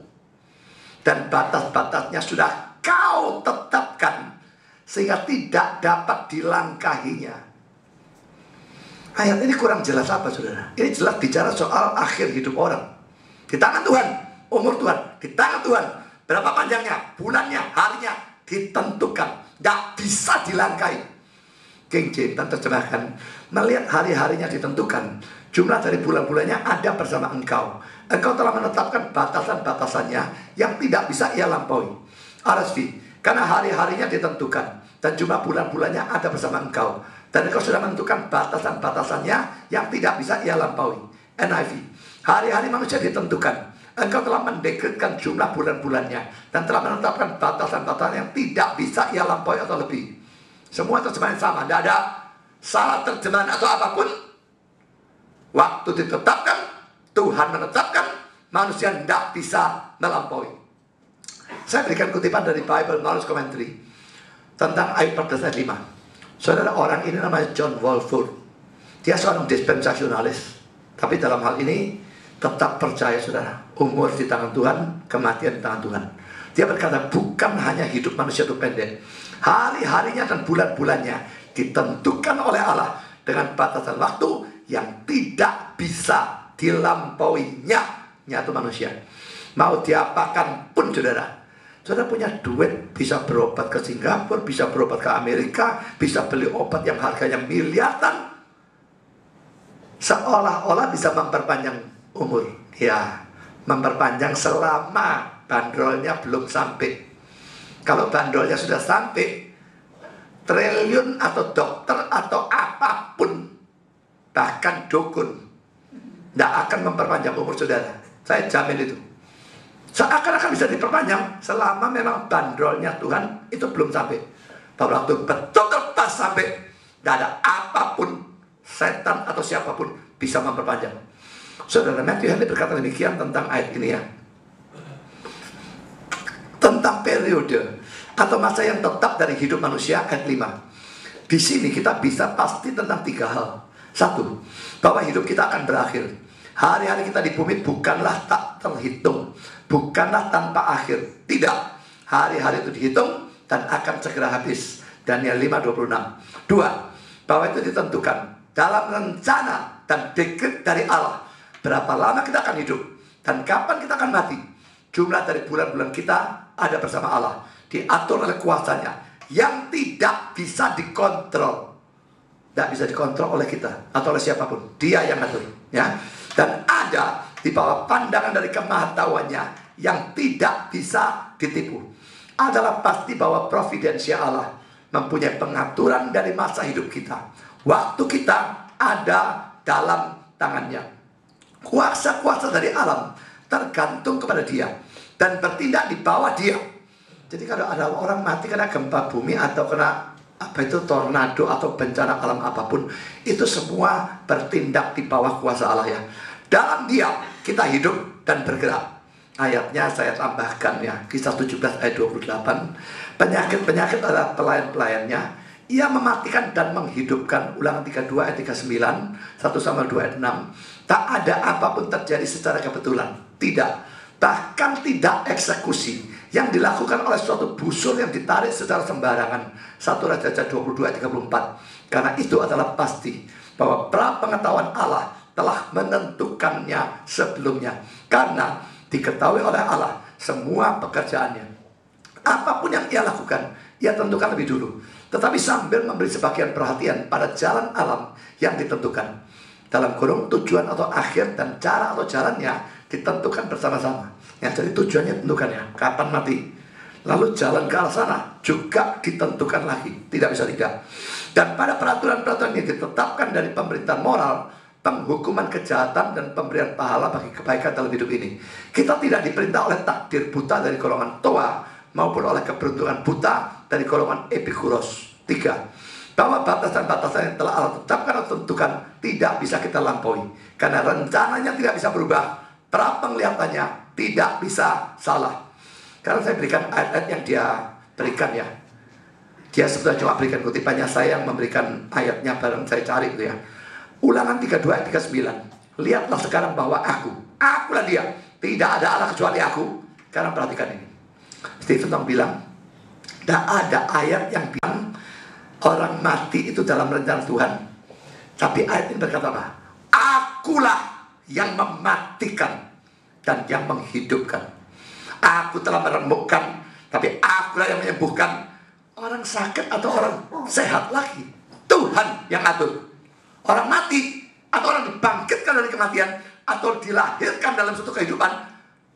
dan batas-batasnya sudah kau tetapkan, sehingga tidak dapat dilangkahinya. Ayat ini kurang jelas apa, saudara? Ini jelas bicara soal akhir hidup orang. Di tangan Tuhan, umur Tuhan, di tangan Tuhan. Berapa panjangnya, bulannya, harinya, ditentukan. Tidak bisa dilangkahi. King James terjemahkan, melihat hari-harinya ditentukan, jumlah dari bulan-bulannya ada bersama engkau. Engkau telah menetapkan batasan-batasannya yang tidak bisa ia lampaui. RSV, karena hari-harinya ditentukan dan jumlah bulan-bulannya ada bersama engkau, dan engkau sudah menentukan batasan-batasannya yang tidak bisa ia lampaui. NIV, hari-hari manusia ditentukan, engkau telah mendekretkan jumlah bulan-bulannya dan telah menetapkan batasan-batasan yang tidak bisa ia lampaui atau lebih. Semua terjemahan sama, tidak ada salah terjemahan atau apapun. Waktu ditetapkan, Tuhan menetapkan, manusia tidak bisa melampaui. Saya berikan kutipan dari Bible Knowledge Commentary tentang Ayub 14 ayat 5. Saudara, orang ini namanya John Walvoord. Dia seorang dispensasionalis, tapi dalam hal ini tetap percaya, saudara, umur di tangan Tuhan, kematian di tangan Tuhan. Dia berkata, bukan hanya hidup manusia itu pendek, hari-harinya dan bulan-bulannya ditentukan oleh Allah dengan batasan waktu yang tidak bisa dilampauinya. Nyatu manusia, mau diapakan pun, saudara. Saudara punya duit, bisa berobat ke Singapura, bisa berobat ke Amerika, bisa beli obat yang harganya miliaran, seolah-olah bisa memperpanjang umur. Ya, memperpanjang selama bandrolnya belum sampai. Kalau bandrolnya sudah sampai, triliun atau dokter atau apapun, bahkan dukun, tidak akan memperpanjang umur saudara. Saya jamin itu. Seakan-akan bisa diperpanjang selama memang bandrolnya Tuhan itu belum sampai. Pada waktu betul-betul pas sampai, tidak ada apapun, setan atau siapapun bisa memperpanjang. Saudara, Matthew Henry berkata demikian tentang ayat ini ya, tentang periode atau masa yang tetap dari hidup manusia, ayat 5. Di sini kita bisa pasti tentang 3 hal. 1, bahwa hidup kita akan berakhir. Hari-hari kita di bumi bukanlah tak terhitung, bukanlah tanpa akhir. Tidak, hari-hari itu dihitung dan akan segera habis. Daniel 5:26. 2, bahwa itu ditentukan dalam rencana dan dekret dari Allah. Berapa lama kita akan hidup dan kapan kita akan mati. Jumlah dari bulan-bulan kita ada bersama Allah, diatur oleh kuasanya yang tidak bisa dikontrol. tidak bisa dikontrol oleh kita atau oleh siapapun. Dia yang ngatur, ya. Dan ada di bawah pandangan dari kemahatauannya yang tidak bisa ditipu. Adalah pasti bahwa providensia Allah mempunyai pengaturan dari masa hidup kita. Waktu kita ada dalam tangannya. Kuasa-kuasa dari alam tergantung kepada dia dan bertindak di bawah dia. Jadi kalau ada orang mati karena gempa bumi atau kena tornado atau bencana alam apapun, itu semua bertindak di bawah kuasa Allah, ya. Dalam dia kita hidup dan bergerak. Ayatnya saya tambahkan, ya, Kisah 17 ayat 28. Penyakit-penyakit adalah pelayan-pelayannya. Ia mematikan dan menghidupkan. Ulangan 32 ayat 39, 1 Samuel 2 ayat 6. Tak ada apapun terjadi secara kebetulan. Tidak. Bahkan tidak eksekusi yang dilakukan oleh suatu busur yang ditarik secara sembarangan. 1 Raja-Raja 22 ayat 34. Karena itu adalah pasti bahwa pengetahuan Allah telah menentukannya sebelumnya. Karena diketahui oleh Allah semua pekerjaannya. Apapun yang ia lakukan, ia tentukan lebih dulu. Tetapi sambil memberi sebagian perhatian pada jalan alam yang ditentukan. Dalam kurung tujuan atau akhir dan cara atau jalannya ditentukan bersama-sama. Ya, jadi tujuannya tentukan, ya, kapan mati. Lalu jalan ke arah sana juga ditentukan lagi. Tidak bisa tidak. Dan pada peraturan-peraturan yang ditetapkan dari pemerintahan moral, penghukuman kejahatan dan pemberian pahala bagi kebaikan dalam hidup ini. Kita tidak diperintah oleh takdir buta dari golongan Toa maupun oleh keberuntungan buta dari golongan Epikuros. 3. Bahwa batasan-batasan yang telah Allah tetapkan atau tentukan tidak bisa kita lampaui. Karena rencananya tidak bisa berubah. Penglihatannya tidak bisa salah. Karena saya berikan ayat-ayat yang dia berikan, ya. Dia sebetulnya cuma berikan kutipannya, saya yang memberikan ayatnya bareng saya cari itu, ya. Ulangan 32 ayat 39. Lihatlah sekarang bahwa akulah dia. Tidak ada Allah kecuali aku. Sekarang perhatikan ini. Stephen Tong bilang, tidak ada ayat yang bilang orang mati itu dalam rencana Tuhan. Tapi ayat ini berkata apa? Akulah yang mematikan dan yang menghidupkan. Aku telah meremukkan, tapi akulah yang menyembuhkan. Orang sakit atau orang sehat lagi, Tuhan yang atur. Orang mati atau orang dibangkitkan dari kematian atau dilahirkan dalam suatu kehidupan,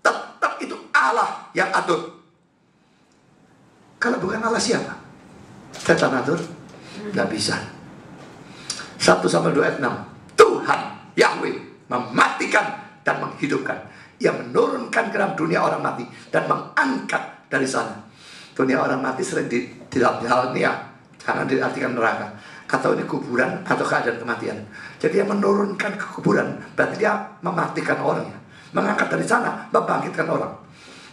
tetap itu Allah yang atur. Kalau bukan Allah siapa? Setan atur? Tidak bisa. 1 Samuel 2 ayat 6. Tuhan Yahweh mematikan dan menghidupkan. Ia menurunkan ke dalam dunia orang mati dan mengangkat dari sana. Dunia orang mati sering di dalam hal ini, ya, jangan diartikan neraka atau ini kuburan atau keadaan kematian. Jadi dia menurunkan ke kuburan, berarti dia mematikan orang, ya. Mengangkat dari sana, membangkitkan orang.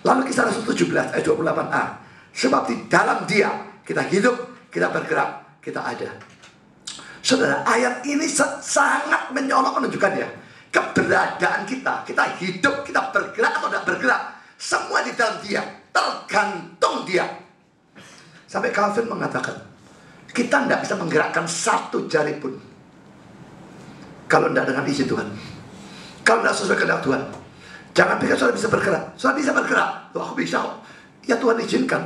Lalu Kisah Rasul 17 ayat 28a. Sebab di dalam dia kita hidup, kita bergerak, kita ada. Saudara, ayat ini sangat menyolok menunjukkan, ya, keberadaan kita. Kita hidup, kita bergerak atau tidak bergerak, semua di dalam dia, tergantung dia. Sampai Calvin mengatakan, kita tidak bisa menggerakkan satu jari pun kalau tidak dengan izin Tuhan, kalau tidak sesuai kehendak Tuhan. Jangan pikir saudara bisa bergerak. Saudara bisa bergerak. Loh, aku bisa kok. Ya Tuhan izinkan.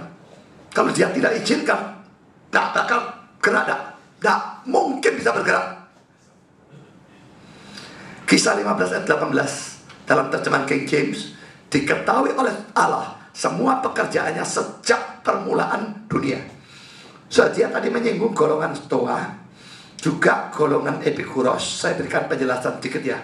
Kalau dia tidak izinkan, tidak bakal gerak. Tidak mungkin bisa bergerak. Kisah 15 ayat 18 dalam terjemahan King James. Diketahui oleh Allah semua pekerjaannya sejak permulaan dunia. So, dia tadi menyinggung golongan Stoa, juga golongan Epikuros. Saya berikan penjelasan sedikit, ya.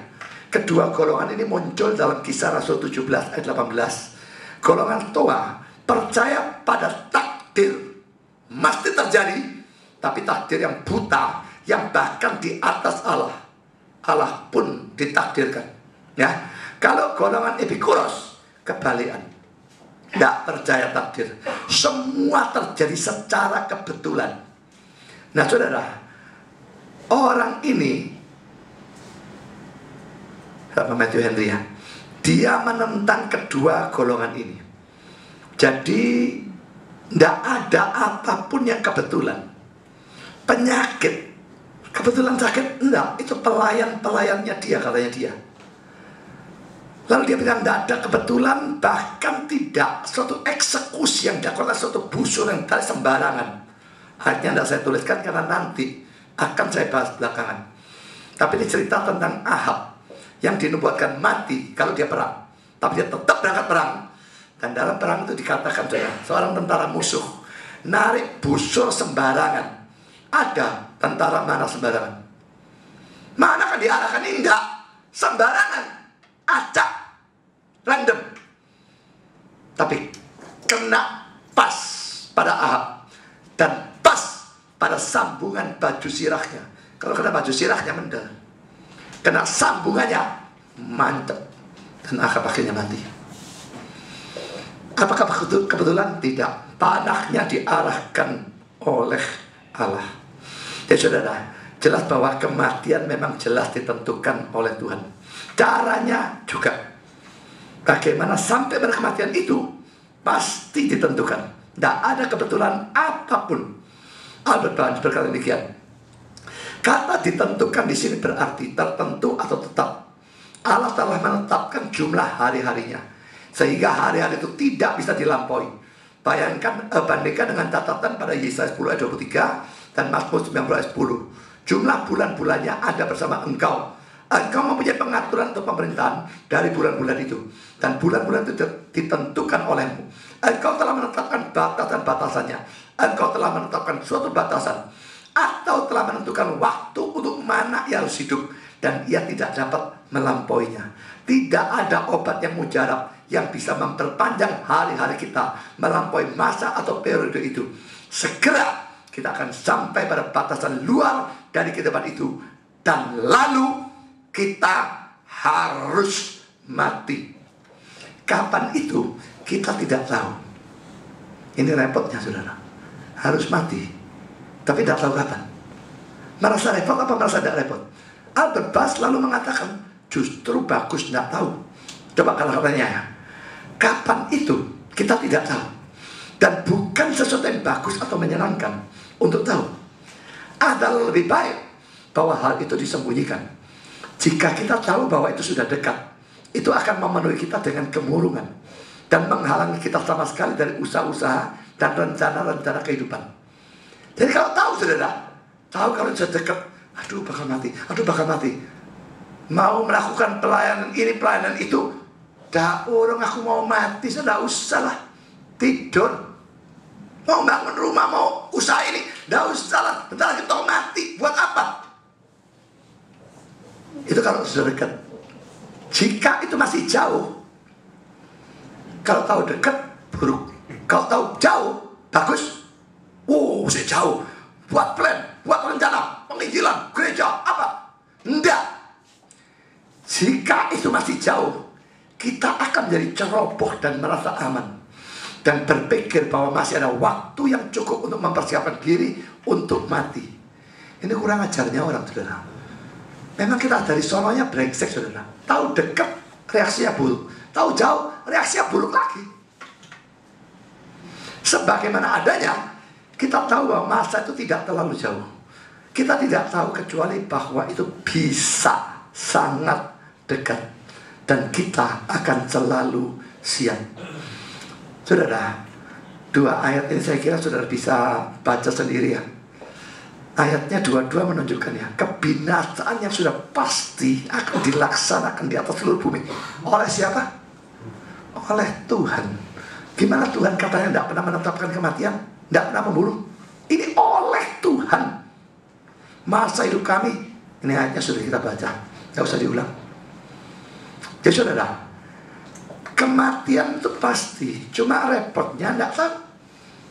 Kedua golongan ini muncul dalam Kisah Rasul 17 ayat 18. Golongan Stoa percaya pada takdir, mesti terjadi, tapi takdir yang buta, yang bahkan di atas Allah. Allah pun ditakdirkan, ya. Kalau golongan Epikuros kebalikan, tidak percaya takdir, semua terjadi secara kebetulan. Nah, saudara, orang ini, Matthew Henry, ya, dia menentang kedua golongan ini. Jadi tidak ada apapun yang kebetulan. Penyakit, kebetulan sakit, enggak, itu pelayannya dia, katanya dia. Lalu dia bilang tidak ada kebetulan, bahkan tidak suatu eksekusi yang dilakukan, suatu busur yang dari sembarangan. Hanya tidak saya tuliskan karena nanti akan saya bahas belakangan. Tapi ini cerita tentang Ahab yang dinubuatkan mati kalau dia perang, tapi dia tetap berangkat perang. Dan dalam perang itu dikatakan seorang tentara musuh narik busur sembarangan. Ada tentara mana sembarangan? Mana kan diarahkan? Enggak, sembarangan, acak, random. Tapi kena pas pada Ahab dan pas pada sambungan baju sirahnya. Kalau kena baju sirahnya mendel, kena sambungannya mantep, dan Ahab akhirnya mati. Apakah kebetulan? Tidak. Panahnya diarahkan oleh Allah. Jadi saudara, jelas bahwa kematian memang jelas ditentukan oleh Tuhan. Caranya juga, bagaimana sampai pada kematian itu pasti ditentukan. Tidak ada kebetulan apapun. Albert Barnes berkata demikian. Kata ditentukan di sini berarti tertentu atau tetap. Allah telah menetapkan jumlah hari-harinya, sehingga hari-hari itu tidak bisa dilampaui. Bandingkan dengan catatan pada Yesaya 10 ayat 23 dan Mazmur 90 ayat 10. Jumlah bulan-bulannya ada bersama engkau. Engkau mempunyai pengaturan untuk pemerintahan dari bulan-bulan itu, dan bulan-bulan itu ditentukan olehmu. Engkau telah menetapkan batasan-batasannya. Engkau telah menetapkan suatu batasan, atau telah menentukan waktu untuk mana ia harus hidup, dan ia tidak dapat melampauinya. Tidak ada obat yang mujarab yang bisa memperpanjang hari-hari kita melampaui masa atau periode itu. Segera kita akan sampai pada batasan luar dari kehidupan itu, dan lalu kita harus mati. Kapan itu kita tidak tahu. Ini repotnya saudara, harus mati tapi tidak tahu kapan. Merasa repot apa merasa tidak repot? Albert Barnes lalu mengatakan justru bagus tidak tahu. Coba kalau katanya ya, kapan itu kita tidak tahu, dan bukan sesuatu yang bagus atau menyenangkan untuk tahu. Adalah lebih baik bahwa hal itu disembunyikan. Jika kita tahu bahwa itu sudah dekat, itu akan memenuhi kita dengan kemurungan dan menghalangi kita sama sekali dari usaha-usaha dan rencana-rencana kehidupan. Jadi kalau tahu saudara, tahu kalau sudah dekat, aduh bakal mati, mau melakukan pelayanan ini, pelayanan itu, dah orang aku mau mati, sudah usah lah, tidur, mau bangun rumah, mau usaha ini, dah usah lah, bentar lagi tau mati, buat apa? Itu kalau sudah dekat. Jika itu masih jauh, kalau tahu dekat, buruk. Kalau tahu jauh, bagus. Masih jauh, buat plan, buat rencana, penginjilan, gereja, apa? Enggak. Jika itu masih jauh, kita akan jadi ceroboh dan merasa aman, dan berpikir bahwa masih ada waktu yang cukup untuk mempersiapkan diri untuk mati. Ini kurang ajarnya orang saudara. Memang kita dari sononya brengsek saudara. Tahu dekat, reaksinya buruk. Tahu jauh, reaksinya buruk lagi. Sebagaimana adanya, kita tahu bahwa masa itu tidak terlalu jauh. Kita tidak tahu kecuali bahwa itu bisa sangat dekat, dan kita akan selalu siap. Saudara, dua ayat ini saya kira saudara bisa baca sendiri ya. Ayatnya dua-dua menunjukkan ya, kebinasaan yang sudah pasti akan dilaksanakan di atas seluruh bumi. Oleh siapa? Oleh Tuhan. Gimana Tuhan katanya tidak pernah menetapkan kematian, tidak pernah membunuh? Ini oleh Tuhan. Masa hidup kami, ini ayatnya sudah kita baca, tidak usah diulang. Jadi saudara, kematian itu pasti, cuma repotnya tidak tahu.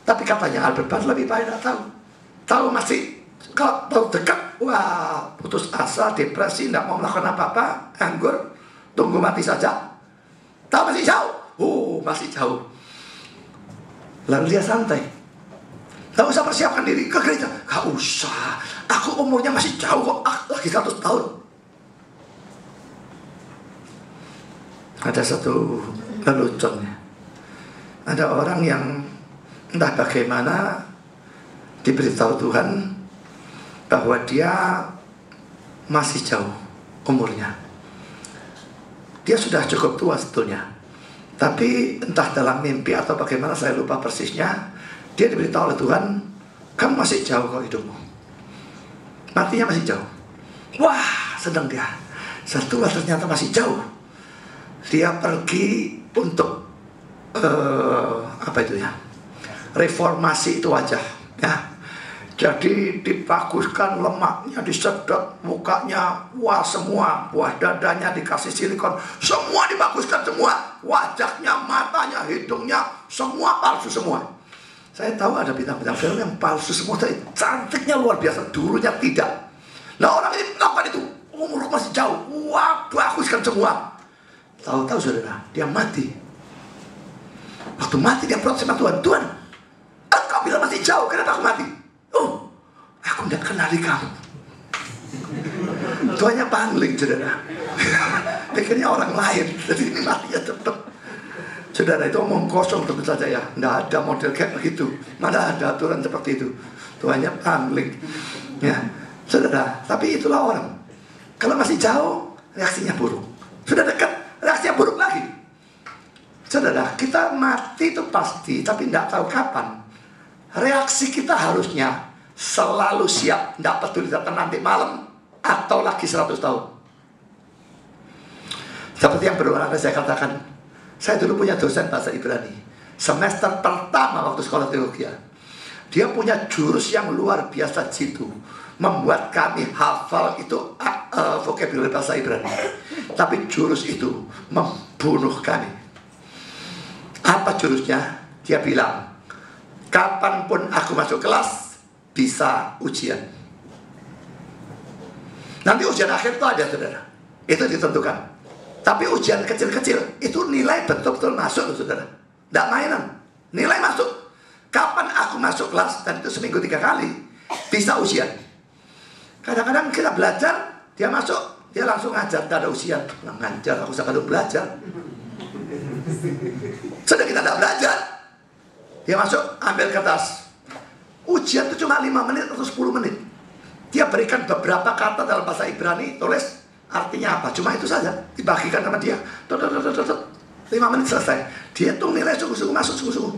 Tapi katanya Albert Barnes lebih baik tidak tahu. Tahu masih, kalau tahu dekat, wah putus asa, depresi, tidak mau melakukan apa-apa, nganggur, tunggu mati saja. Tahu masih jauh, masih jauh. Lalu dia santai, gak usah persiapkan diri ke gereja, gak usah, aku umurnya masih jauh kok, lagi 100 tahun. Ada satu leluconnya, ada orang yang entah bagaimana diberitahu Tuhan bahwa dia masih jauh umurnya. Dia sudah cukup tua sebetulnya, tapi entah dalam mimpi atau bagaimana saya lupa persisnya, dia diberitahu oleh Tuhan, kamu masih jauh kok hidupmu. Matinya masih jauh. Wah, sedang dia. Setelah ternyata masih jauh, dia pergi untuk apa itu ya? Reformasi itu wajah, ya. Jadi dibaguskan lemaknya, disedot mukanya, wah semua, buah dadanya dikasih silikon, semua dibaguskan semua, wajahnya, matanya, hidungnya, semua palsu semua. Saya tahu ada bintang-bintang film yang palsu semua, tapi cantiknya luar biasa, dulunya tidak. Nah orang ini melakukan itu, umur masih jauh, wah baguskan semua. Tahu-tahu saudara, dia mati. Waktu mati dia protes sama Tuhan, Tuhan, engkau bilang masih jauh, kenapa aku mati? Oh, aku tidak kenali kamu. Tuanya pangling, saudara. Pikirnya orang lain, jadi ini matinya cepat. Saudara, itu omong kosong tentu saja ya. Tidak ada model kayak begitu. Mana ada aturan seperti itu. Tuanya pangling. Ya, saudara, tapi itulah orang. Kalau masih jauh, reaksinya buruk. Sudah dekat, reaksinya buruk lagi. Saudara, kita mati itu pasti, tapi tidak tahu kapan. Reaksi kita harusnya selalu siap, tidak peduli datang nanti malam atau lagi 100 tahun. Seperti yang berulang saya katakan, saya dulu punya dosen bahasa Ibrani. Semester pertama waktu sekolah teologi, dia punya jurus yang luar biasa jitu, membuat kami hafal itu vocabulary bahasa Ibrani. Tapi jurus itu membunuh kami. Apa jurusnya? Dia bilang, kapanpun aku masuk kelas, bisa ujian. Nanti ujian akhir itu ada, saudara. Itu ditentukan. Tapi ujian kecil-kecil, itu nilai betul-betul masuk, saudara. Tidak mainan. Nilai masuk. Kapan aku masuk kelas, dan itu seminggu 3 kali, bisa ujian. Kadang-kadang kita belajar, dia masuk, dia langsung ngajar, tidak ada ujian. Ngajar, aku sangat belajar. Sudah kita tidak belajar. Dia masuk, ambil kertas. Ujian itu cuma 5 menit atau 10 menit. Dia berikan beberapa kata dalam bahasa Ibrani, tulis artinya apa. Cuma itu saja, dibagikan sama dia. 5 menit selesai. Dia tuh nilai sungguh-sungguh masuk, sungguh-sungguh.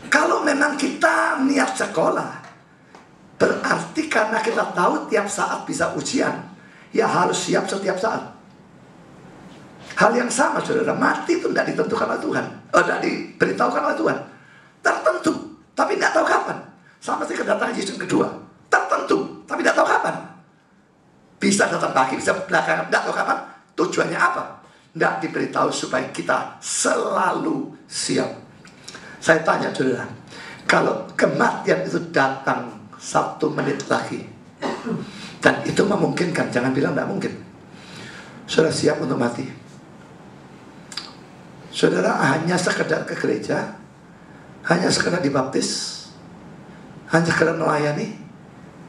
Kalau memang kita niat sekolah, berarti karena kita tahu tiap saat bisa ujian, ya harus siap setiap saat. Hal yang sama, saudara, mati itu tidak ditentukan oleh Tuhan, tidak diberitahukan oleh Tuhan. Tertentu, tapi tidak tahu kapan. Sama seperti kedatangan Yesus kedua, tertentu, tapi tidak tahu kapan. Bisa datang pagi, bisa belakangan, tidak tahu kapan. Tujuannya apa? Tidak diberitahu supaya kita selalu siap. Saya tanya, saudara, kalau kematian itu datang 1 menit lagi, dan itu memungkinkan, jangan bilang tidak mungkin. Saudara siap untuk mati? Saudara hanya sekedar ke gereja, hanya sekedar dibaptis, hanya sekedar melayani,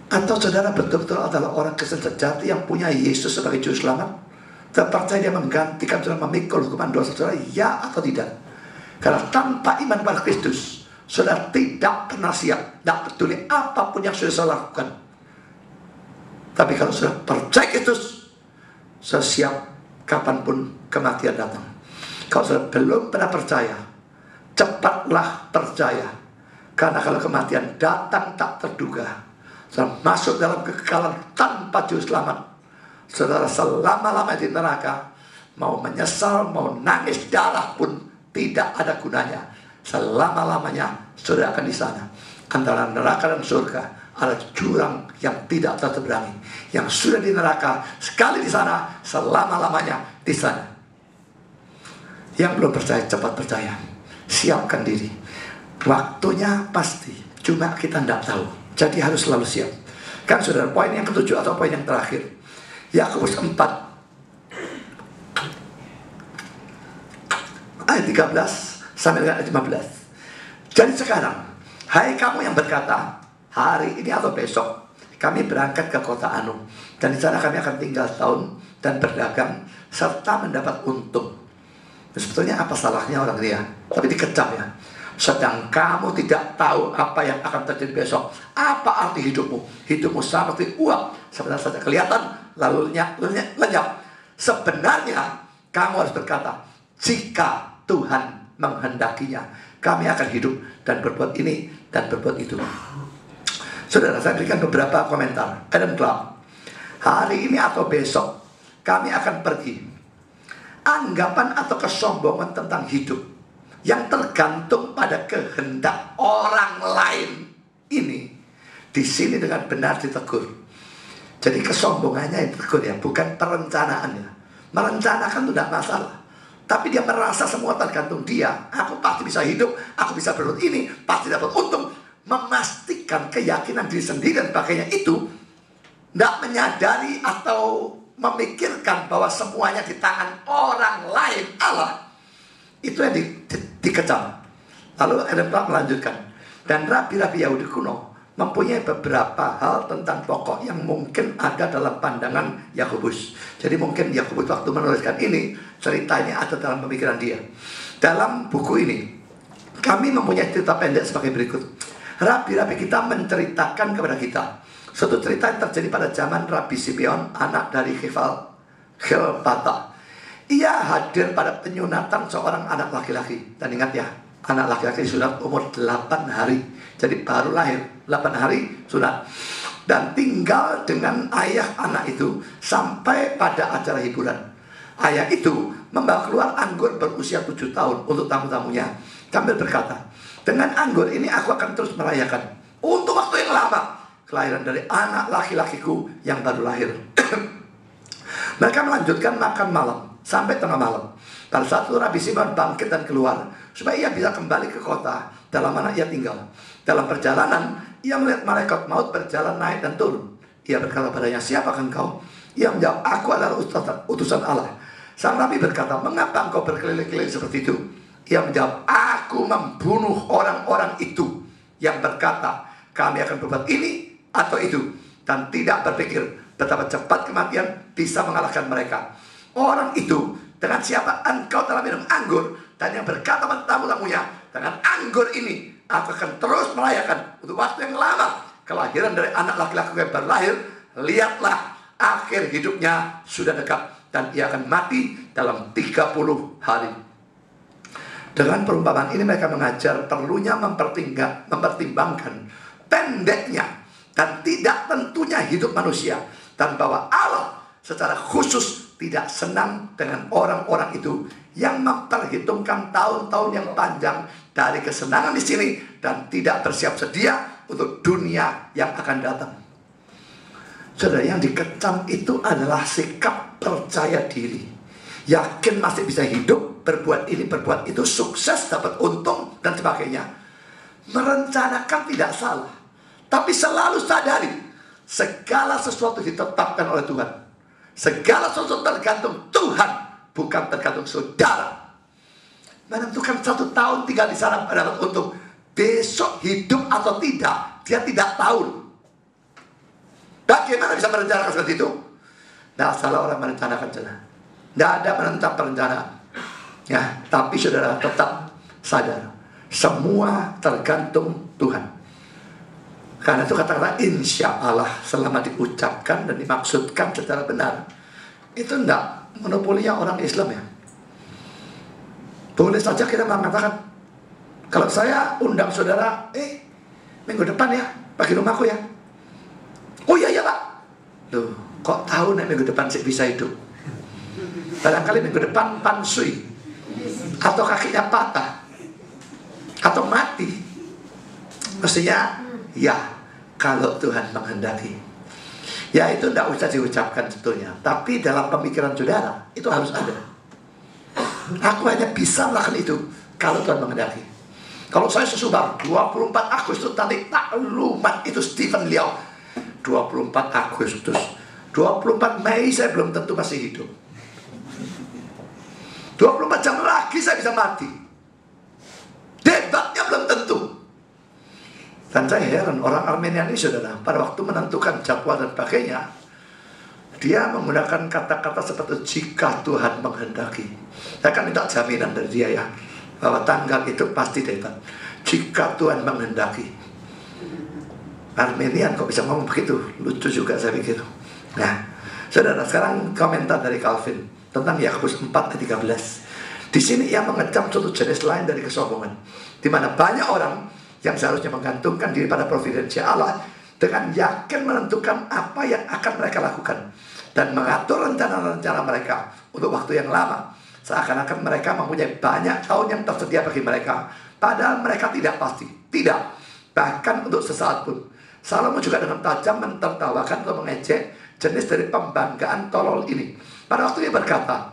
atau saudara betul-betul adalah orang Kristen sejati yang punya Yesus sebagai juru selamat, terpercaya dia menggantikan saudara, memikul hukuman dosa saudara, ya atau tidak? Karena tanpa iman pada Kristus, saudara tidak pernah siap, tidak peduli apapun yang sudah saudara lakukan. Tapi kalau sudah percaya Kristus, saudara siap kapanpun kematian datang. Kalau saudara belum pernah percaya, cepatlah percaya. Karena kalau kematian datang tak terduga, saudara masuk dalam kekekalan tanpa juru selamat. Saudara selama-lamanya di neraka, mau menyesal, mau nangis darah pun tidak ada gunanya. Selama-lamanya saudara akan di sana. Antara neraka dan surga ada jurang yang tidak terberangi. Yang sudah di neraka, sekali di sana, selama-lamanya di sana. Yang belum percaya, cepat percaya. Siapkan diri. Waktunya pasti, cuma kita tidak tahu. Jadi harus selalu siap. Kan saudara, poin yang ketujuh atau poin yang terakhir, Yakobus 4 ayat 13 sampai dengan ayat 15. Jadi sekarang, hai kamu yang berkata, hari ini atau besok kami berangkat ke kota Anu, dan di sana kami akan tinggal setahun dan berdagang serta mendapat untung. Sebetulnya apa salahnya orang dia? Tapi dikecam ya. Sedang kamu tidak tahu apa yang akan terjadi besok. Apa arti hidupmu? Hidupmu sama seperti uap, sebenarnya saja kelihatan lalu lenyap. Sebenarnya kamu harus berkata, jika Tuhan menghendakinya, kami akan hidup dan berbuat ini dan berbuat itu. Saudara, saya berikan beberapa komentar. Adam Clark, hari ini atau besok kami akan pergi. Anggapan atau kesombongan tentang hidup yang tergantung pada kehendak orang lain ini di sini dengan benar ditegur. Jadi kesombongannya yang ditegur ya, bukan perencanaannya. Merencanakan itu tidak masalah, tapi dia merasa semua tergantung dia. Aku pasti bisa hidup, aku bisa berbuat ini, pasti dapat untung. Memastikan keyakinan diri sendiri dan sebagainya itu tidak menyadari atau memikirkan bahwa semuanya di tangan orang lain, Allah. Itu yang dikecam. Lalu Adam Clark melanjutkan, dan rabi-rabi Yahudi kuno mempunyai beberapa hal tentang pokok yang mungkin ada dalam pandangan Yakobus. Jadi mungkin Yakobus waktu menuliskan ini, ceritanya ada dalam pemikiran dia. Dalam buku ini kami mempunyai cerita pendek sebagai berikut. Rabi-rabi kita menceritakan kepada kita suatu cerita yang terjadi pada zaman Rabi Simeon, anak dari Khilpata. Ia hadir pada penyunatan seorang anak laki-laki. Dan ingat ya, anak laki-laki sunat umur 8 hari. Jadi baru lahir 8 hari sunat. Dan tinggal dengan ayah anak itu sampai pada acara hiburan. Ayah itu membawa keluar anggur berusia 7 tahun untuk tamu-tamunya. Sambil berkata, dengan anggur ini aku akan terus merayakan untuk waktu yang lama kelahiran dari anak laki-lakiku yang baru lahir. Mereka melanjutkan makan malam sampai tengah malam. Pada saat itu Rabi Simeon bangkit dan keluar supaya ia bisa kembali ke kota dalam mana ia tinggal. Dalam perjalanan ia melihat malaikat maut berjalan naik dan turun. Ia berkata padanya, siapakah engkau? Ia menjawab, aku adalah utusan Allah. Sang Rabi berkata, mengapa engkau berkeliling-keliling seperti itu? Ia menjawab, aku membunuh orang-orang itu yang berkata kami akan berbuat ini atau itu, dan tidak berpikir betapa cepat kematian bisa mengalahkan mereka. Orang itu, dengan siapa engkau telah minum anggur, dan yang berkata pada tamu-tamunya, dengan anggur ini aku akan terus merayakan untuk waktu yang lama kelahiran dari anak laki-laki yang baru lahir. Lihatlah, akhir hidupnya sudah dekat dan ia akan mati dalam 30 hari. Dengan perumpamaan ini mereka mengajar perlunya mempertimbangkan pendeknya dan tidak tentunya hidup manusia, dan bahwa Allah secara khusus tidak senang dengan orang-orang itu yang memperhitungkan tahun-tahun yang panjang dari kesenangan di sini dan tidak bersiap sedia untuk dunia yang akan datang. Saudara, yang dikecam itu adalah sikap percaya diri, yakin masih bisa hidup, berbuat ini, berbuat itu, sukses, dapat untung, dan sebagainya. Merencanakan tidak salah, tapi selalu sadari segala sesuatu ditetapkan oleh Tuhan. Segala sesuatu tergantung Tuhan, bukan tergantung saudara. Menentukan 1 tahun tinggal di sana dapat untung, besok hidup atau tidak, dia tidak tahu. Bagaimana bisa merencanakan seperti itu? Tidak salah orang merencanakan saudara. Tidak ada menentang perencanaan. Ya, tapi saudara tetap sadar, semua tergantung Tuhan. Karena itu kata-kata insya Allah selama diucapkan dan dimaksudkan secara benar, itu tidak monopolinya orang Islam ya. Boleh saja kita mengatakan, kalau saya undang saudara, minggu depan ya, bagi rumahku ya. Oh iya ya Pak. Loh, kok tahu nih minggu depan saya bisa hidup? Barangkali minggu depan pansui, atau kakinya patah, atau mati. Mestinya ya, kalau Tuhan menghendaki. Ya itu tidak usah diucapkan sebetulnya, tapi dalam pemikiran saudara itu harus ada. Aku hanya bisa melakukan itu kalau Tuhan menghendaki. Kalau saya sesudah 24 Agustus nanti takluman itu Stephen Liao, 24 Agustus, 24 Mei saya belum tentu masih hidup. 24 jam lagi saya bisa mati. Debatnya belum tentu. Dan saya heran orang Armenia ini saudara, pada waktu menentukan jadwal dan sebagainya, dia menggunakan kata-kata seperti jika Tuhan menghendaki. Saya kan minta jaminan dari dia ya, bahwa tanggal itu pasti debat. Jika Tuhan menghendaki. Armenian kok bisa ngomong begitu? Lucu juga saya pikir. Nah, saudara, sekarang komentar dari Calvin tentang Yakobus 4 ayat 13. Di sini ia mengecam suatu jenis lain dari kesombongan, di mana banyak orang yang seharusnya menggantungkan diri pada providensi Allah dengan yakin menentukan apa yang akan mereka lakukan dan mengatur rencana-rencana mereka untuk waktu yang lama, seakan-akan mereka mempunyai banyak tahun yang tersedia bagi mereka, padahal mereka tidak pasti, tidak, bahkan untuk sesaat pun. Salomo juga dengan tajam mentertawakan atau mengejek jenis dari pembanggaan tolol ini. Pada waktu dia berkata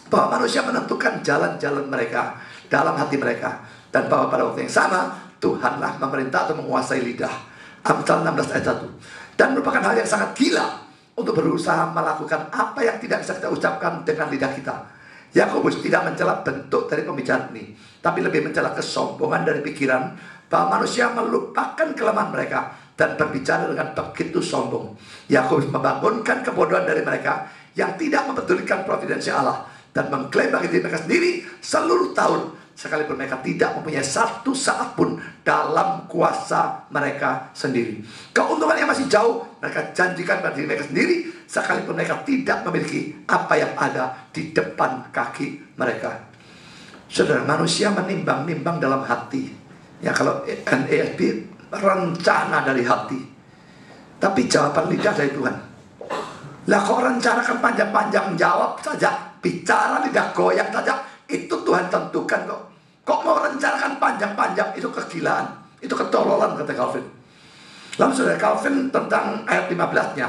bahwa manusia menentukan jalan-jalan mereka dalam hati mereka, dan bahwa pada waktu yang sama Tuhanlah memerintah atau menguasai lidah. Amsal 16 ayat 1. Dan merupakan hal yang sangat gila untuk berusaha melakukan apa yang tidak bisa kita ucapkan dengan lidah kita. Yakobus tidak mencela bentuk dari pembicaraan ini, tapi lebih mencela kesombongan dari pikiran bahwa manusia melupakan kelemahan mereka dan berbicara dengan begitu sombong. Yakobus membangunkan kebodohan dari mereka yang tidak mempedulikan providensi Allah dan mengklaim bagi diri mereka sendiri seluruh tahun, sekalipun mereka tidak mempunyai satu saat pun dalam kuasa mereka sendiri. Keuntungan yang masih jauh mereka janjikan pada diri mereka sendiri, sekalipun mereka tidak memiliki apa yang ada di depan kaki mereka. Saudara, manusia menimbang-nimbang dalam hati. Ya, kalau NASB, rencana dari hati. Tapi jawaban lidah dari Tuhan. Lah kok rencanakan panjang-panjang, jawab saja, bicara lidah goyang saja, itu Tuhan tentukan kok. Kok mau rencanakan panjang-panjang, itu kegilaan, itu ketololan, kata Calvin. Lalu saudara, Calvin tentang ayat 15-nya,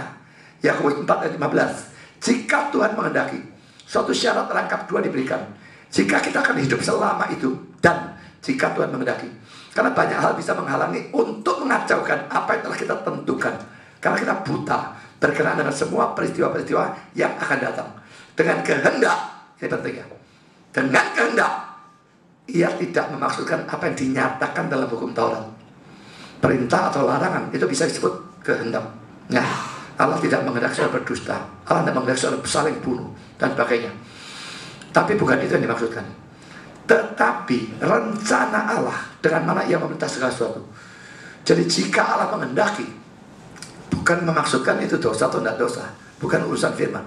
Yakobus 4 ayat 15. Jika Tuhan menghendaki, suatu syarat rangkap dua diberikan. Jika kita akan hidup selama itu, dan jika Tuhan menghendaki. Karena banyak hal bisa menghalangi untuk mengacaukan apa yang telah kita tentukan. Karena kita buta berkenaan dengan semua peristiwa-peristiwa yang akan datang. Dengan kehendak, ini pentingnya, dengan kehendak, ia tidak memaksudkan apa yang dinyatakan dalam hukum Taurat. Perintah atau larangan itu bisa disebut kehendak. Nah, Allah tidak menghendaki saudara berdusta, Allah tidak menghendaki saudara saling bunuh dan sebagainya. Tapi bukan itu yang dimaksudkan. Tetapi rencana Allah dengan mana ia memerintah segala sesuatu. Jadi jika Allah menghendaki, bukan memaksudkan itu dosa atau tidak dosa, bukan urusan firman,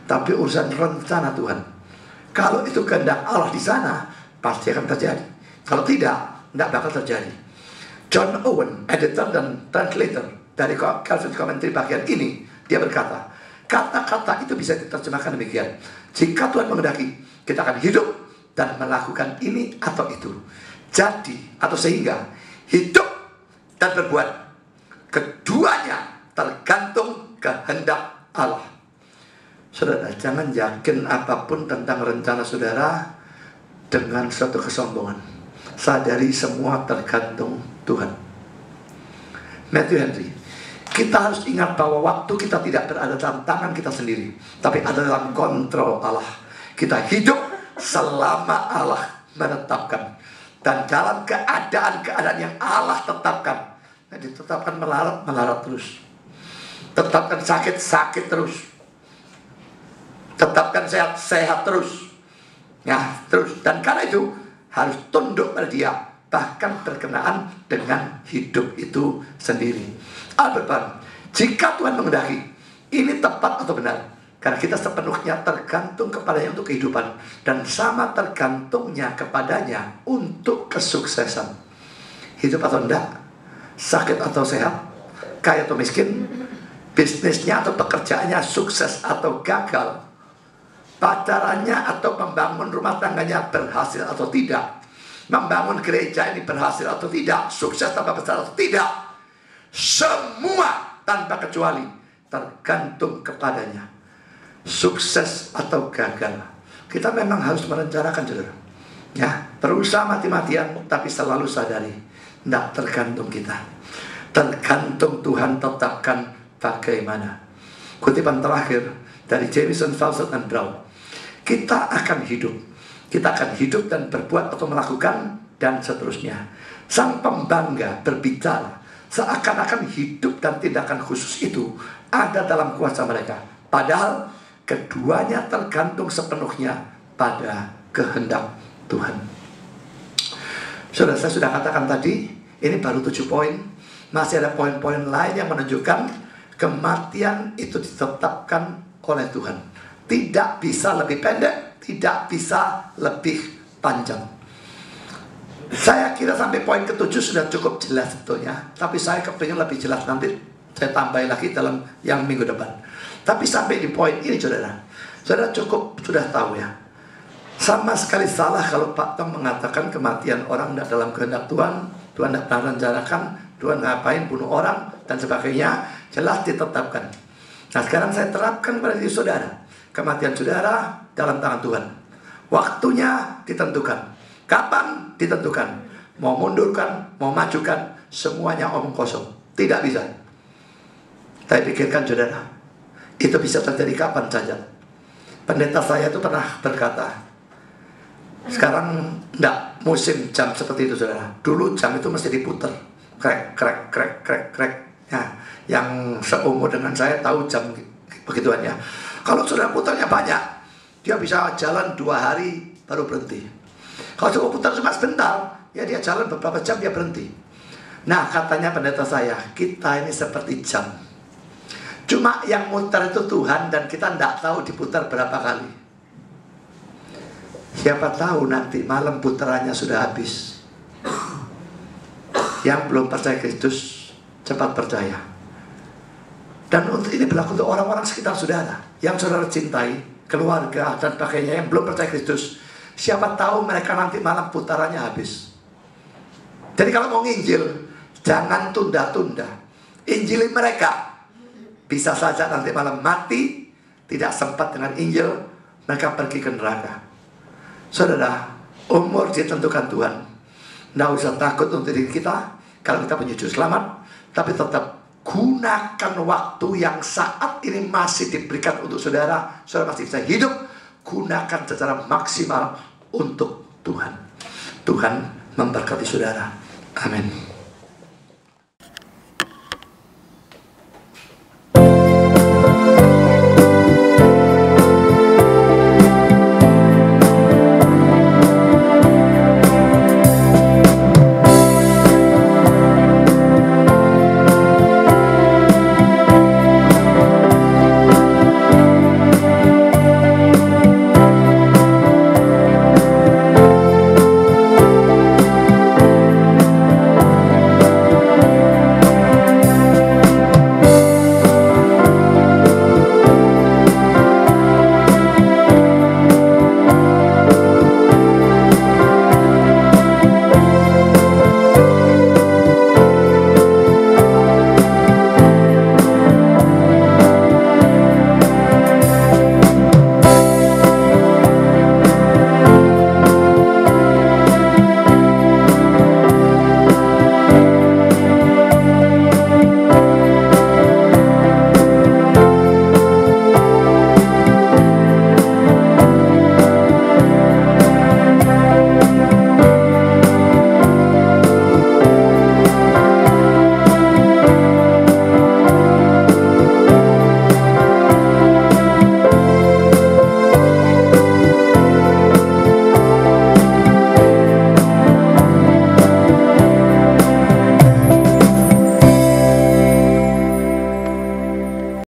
tapi urusan rencana Tuhan. Kalau itu kehendak Allah di sana, pasti akan terjadi. Kalau tidak bakal terjadi. John Owen, editor dan translator dari Calvin Commentary bagian ini, dia berkata, kata-kata itu bisa diterjemahkan demikian: jika Tuhan menghendaki, kita akan hidup dan melakukan ini atau itu. Jadi atau sehingga hidup dan berbuat, keduanya tergantung kehendak Allah. Saudara, jangan yakin apapun tentang rencana saudara dengan suatu kesombongan. Sadari semua tergantung Tuhan. Matthew Henry, kita harus ingat bahwa waktu kita tidak berada dalam tangan kita sendiri, tapi ada dalam kontrol Allah. Kita hidup selama Allah menetapkan, dan dalam keadaan-keadaan yang Allah tetapkan. Jadi tetapkan melarat terus, tetapkan sakit terus, tetapkan sehat terus, ya terus. Dan karena itu harus tunduk pada Dia, bahkan berkenaan dengan hidup itu sendiri. Albert Barnes, jika Tuhan menghendaki, ini tepat atau benar, karena kita sepenuhnya tergantung kepadanya untuk kehidupan, dan sama tergantungnya kepadanya untuk kesuksesan. Hidup atau enggak, sakit atau sehat, kaya atau miskin, bisnisnya atau pekerjaannya sukses atau gagal, pacarannya atau membangun rumah tangganya berhasil atau tidak, membangun gereja ini berhasil atau tidak, sukses tanpa besar atau tidak, semua tanpa kecuali tergantung kepadanya. Sukses atau gagal, kita memang harus merencanakan, saudara. Ya, berusaha mati-matian, tapi selalu sadari, tidak tergantung kita, tergantung Tuhan tetapkan bagaimana. Kutipan terakhir dari Jamieson, Fawcett, dan Brown. Kita akan hidup dan berbuat atau melakukan dan seterusnya. Sang pembangga berbicara seakan-akan hidup dan tindakan khusus itu ada dalam kuasa mereka, padahal keduanya tergantung sepenuhnya pada kehendak Tuhan. Saudara, saya sudah katakan tadi, ini baru 7 poin. Masih ada poin-poin lain yang menunjukkan kematian itu ditetapkan oleh Tuhan. Tidak bisa lebih pendek, tidak bisa lebih panjang. Saya kira sampai poin ke-7 sudah cukup jelas sebetulnya, tapi saya kepingin lebih jelas, nanti saya tambahin lagi dalam yang minggu depan. Tapi sampai di poin ini saudara cukup sudah tahu ya. Sama sekali salah kalau Pak Tong mengatakan kematian orang tidak dalam kehendak Tuhan, Tuhan tidak pernah rencanakan, Tuhan ngapain bunuh orang dan sebagainya. Jelas ditetapkan. Nah sekarang saya terapkan pada diri saudara, kematian saudara dalam tangan Tuhan. Waktunya ditentukan. Kapan ditentukan? Mau mundurkan, mau majukan, semuanya omong kosong. Tidak bisa. Saya pikirkan saudara, itu bisa terjadi kapan saja. Pendeta saya itu pernah berkata, sekarang enggak musim jam seperti itu saudara. Dulu jam itu mesti diputer, krek krek krek krek krek. Ya, yang seumur dengan saya tahu jam begituannya. Kalau saudara putarnya banyak, dia bisa jalan 2 hari baru berhenti. Kalau cuma putar cuma sebentar, ya dia jalan beberapa jam dia berhenti. Nah katanya pendeta saya, kita ini seperti jam. Cuma yang mutar itu Tuhan, dan kita tidak tahu diputar berapa kali. Siapa tahu nanti malam putarannya sudah habis. Yang belum percaya Kristus cepat percaya. Dan untuk ini berlaku untuk orang-orang sekitar saudara yang saudara cintai, keluarga dan sebagainya yang belum percaya Kristus. Siapa tahu mereka nanti malam putarannya habis. Jadi kalau mau nginjil, jangan tunda-tunda. Injili mereka. Bisa saja nanti malam mati, tidak sempat dengan Injil, mereka pergi ke neraka. Saudara, umur ditentukan Tuhan. Tidak usah takut untuk diri kita kalau kita punya juru selamat, tapi tetap gunakan waktu yang saat ini masih diberikan untuk saudara. Saudara masih bisa hidup. Gunakan secara maksimal untuk Tuhan. Tuhan memberkati saudara. Amin.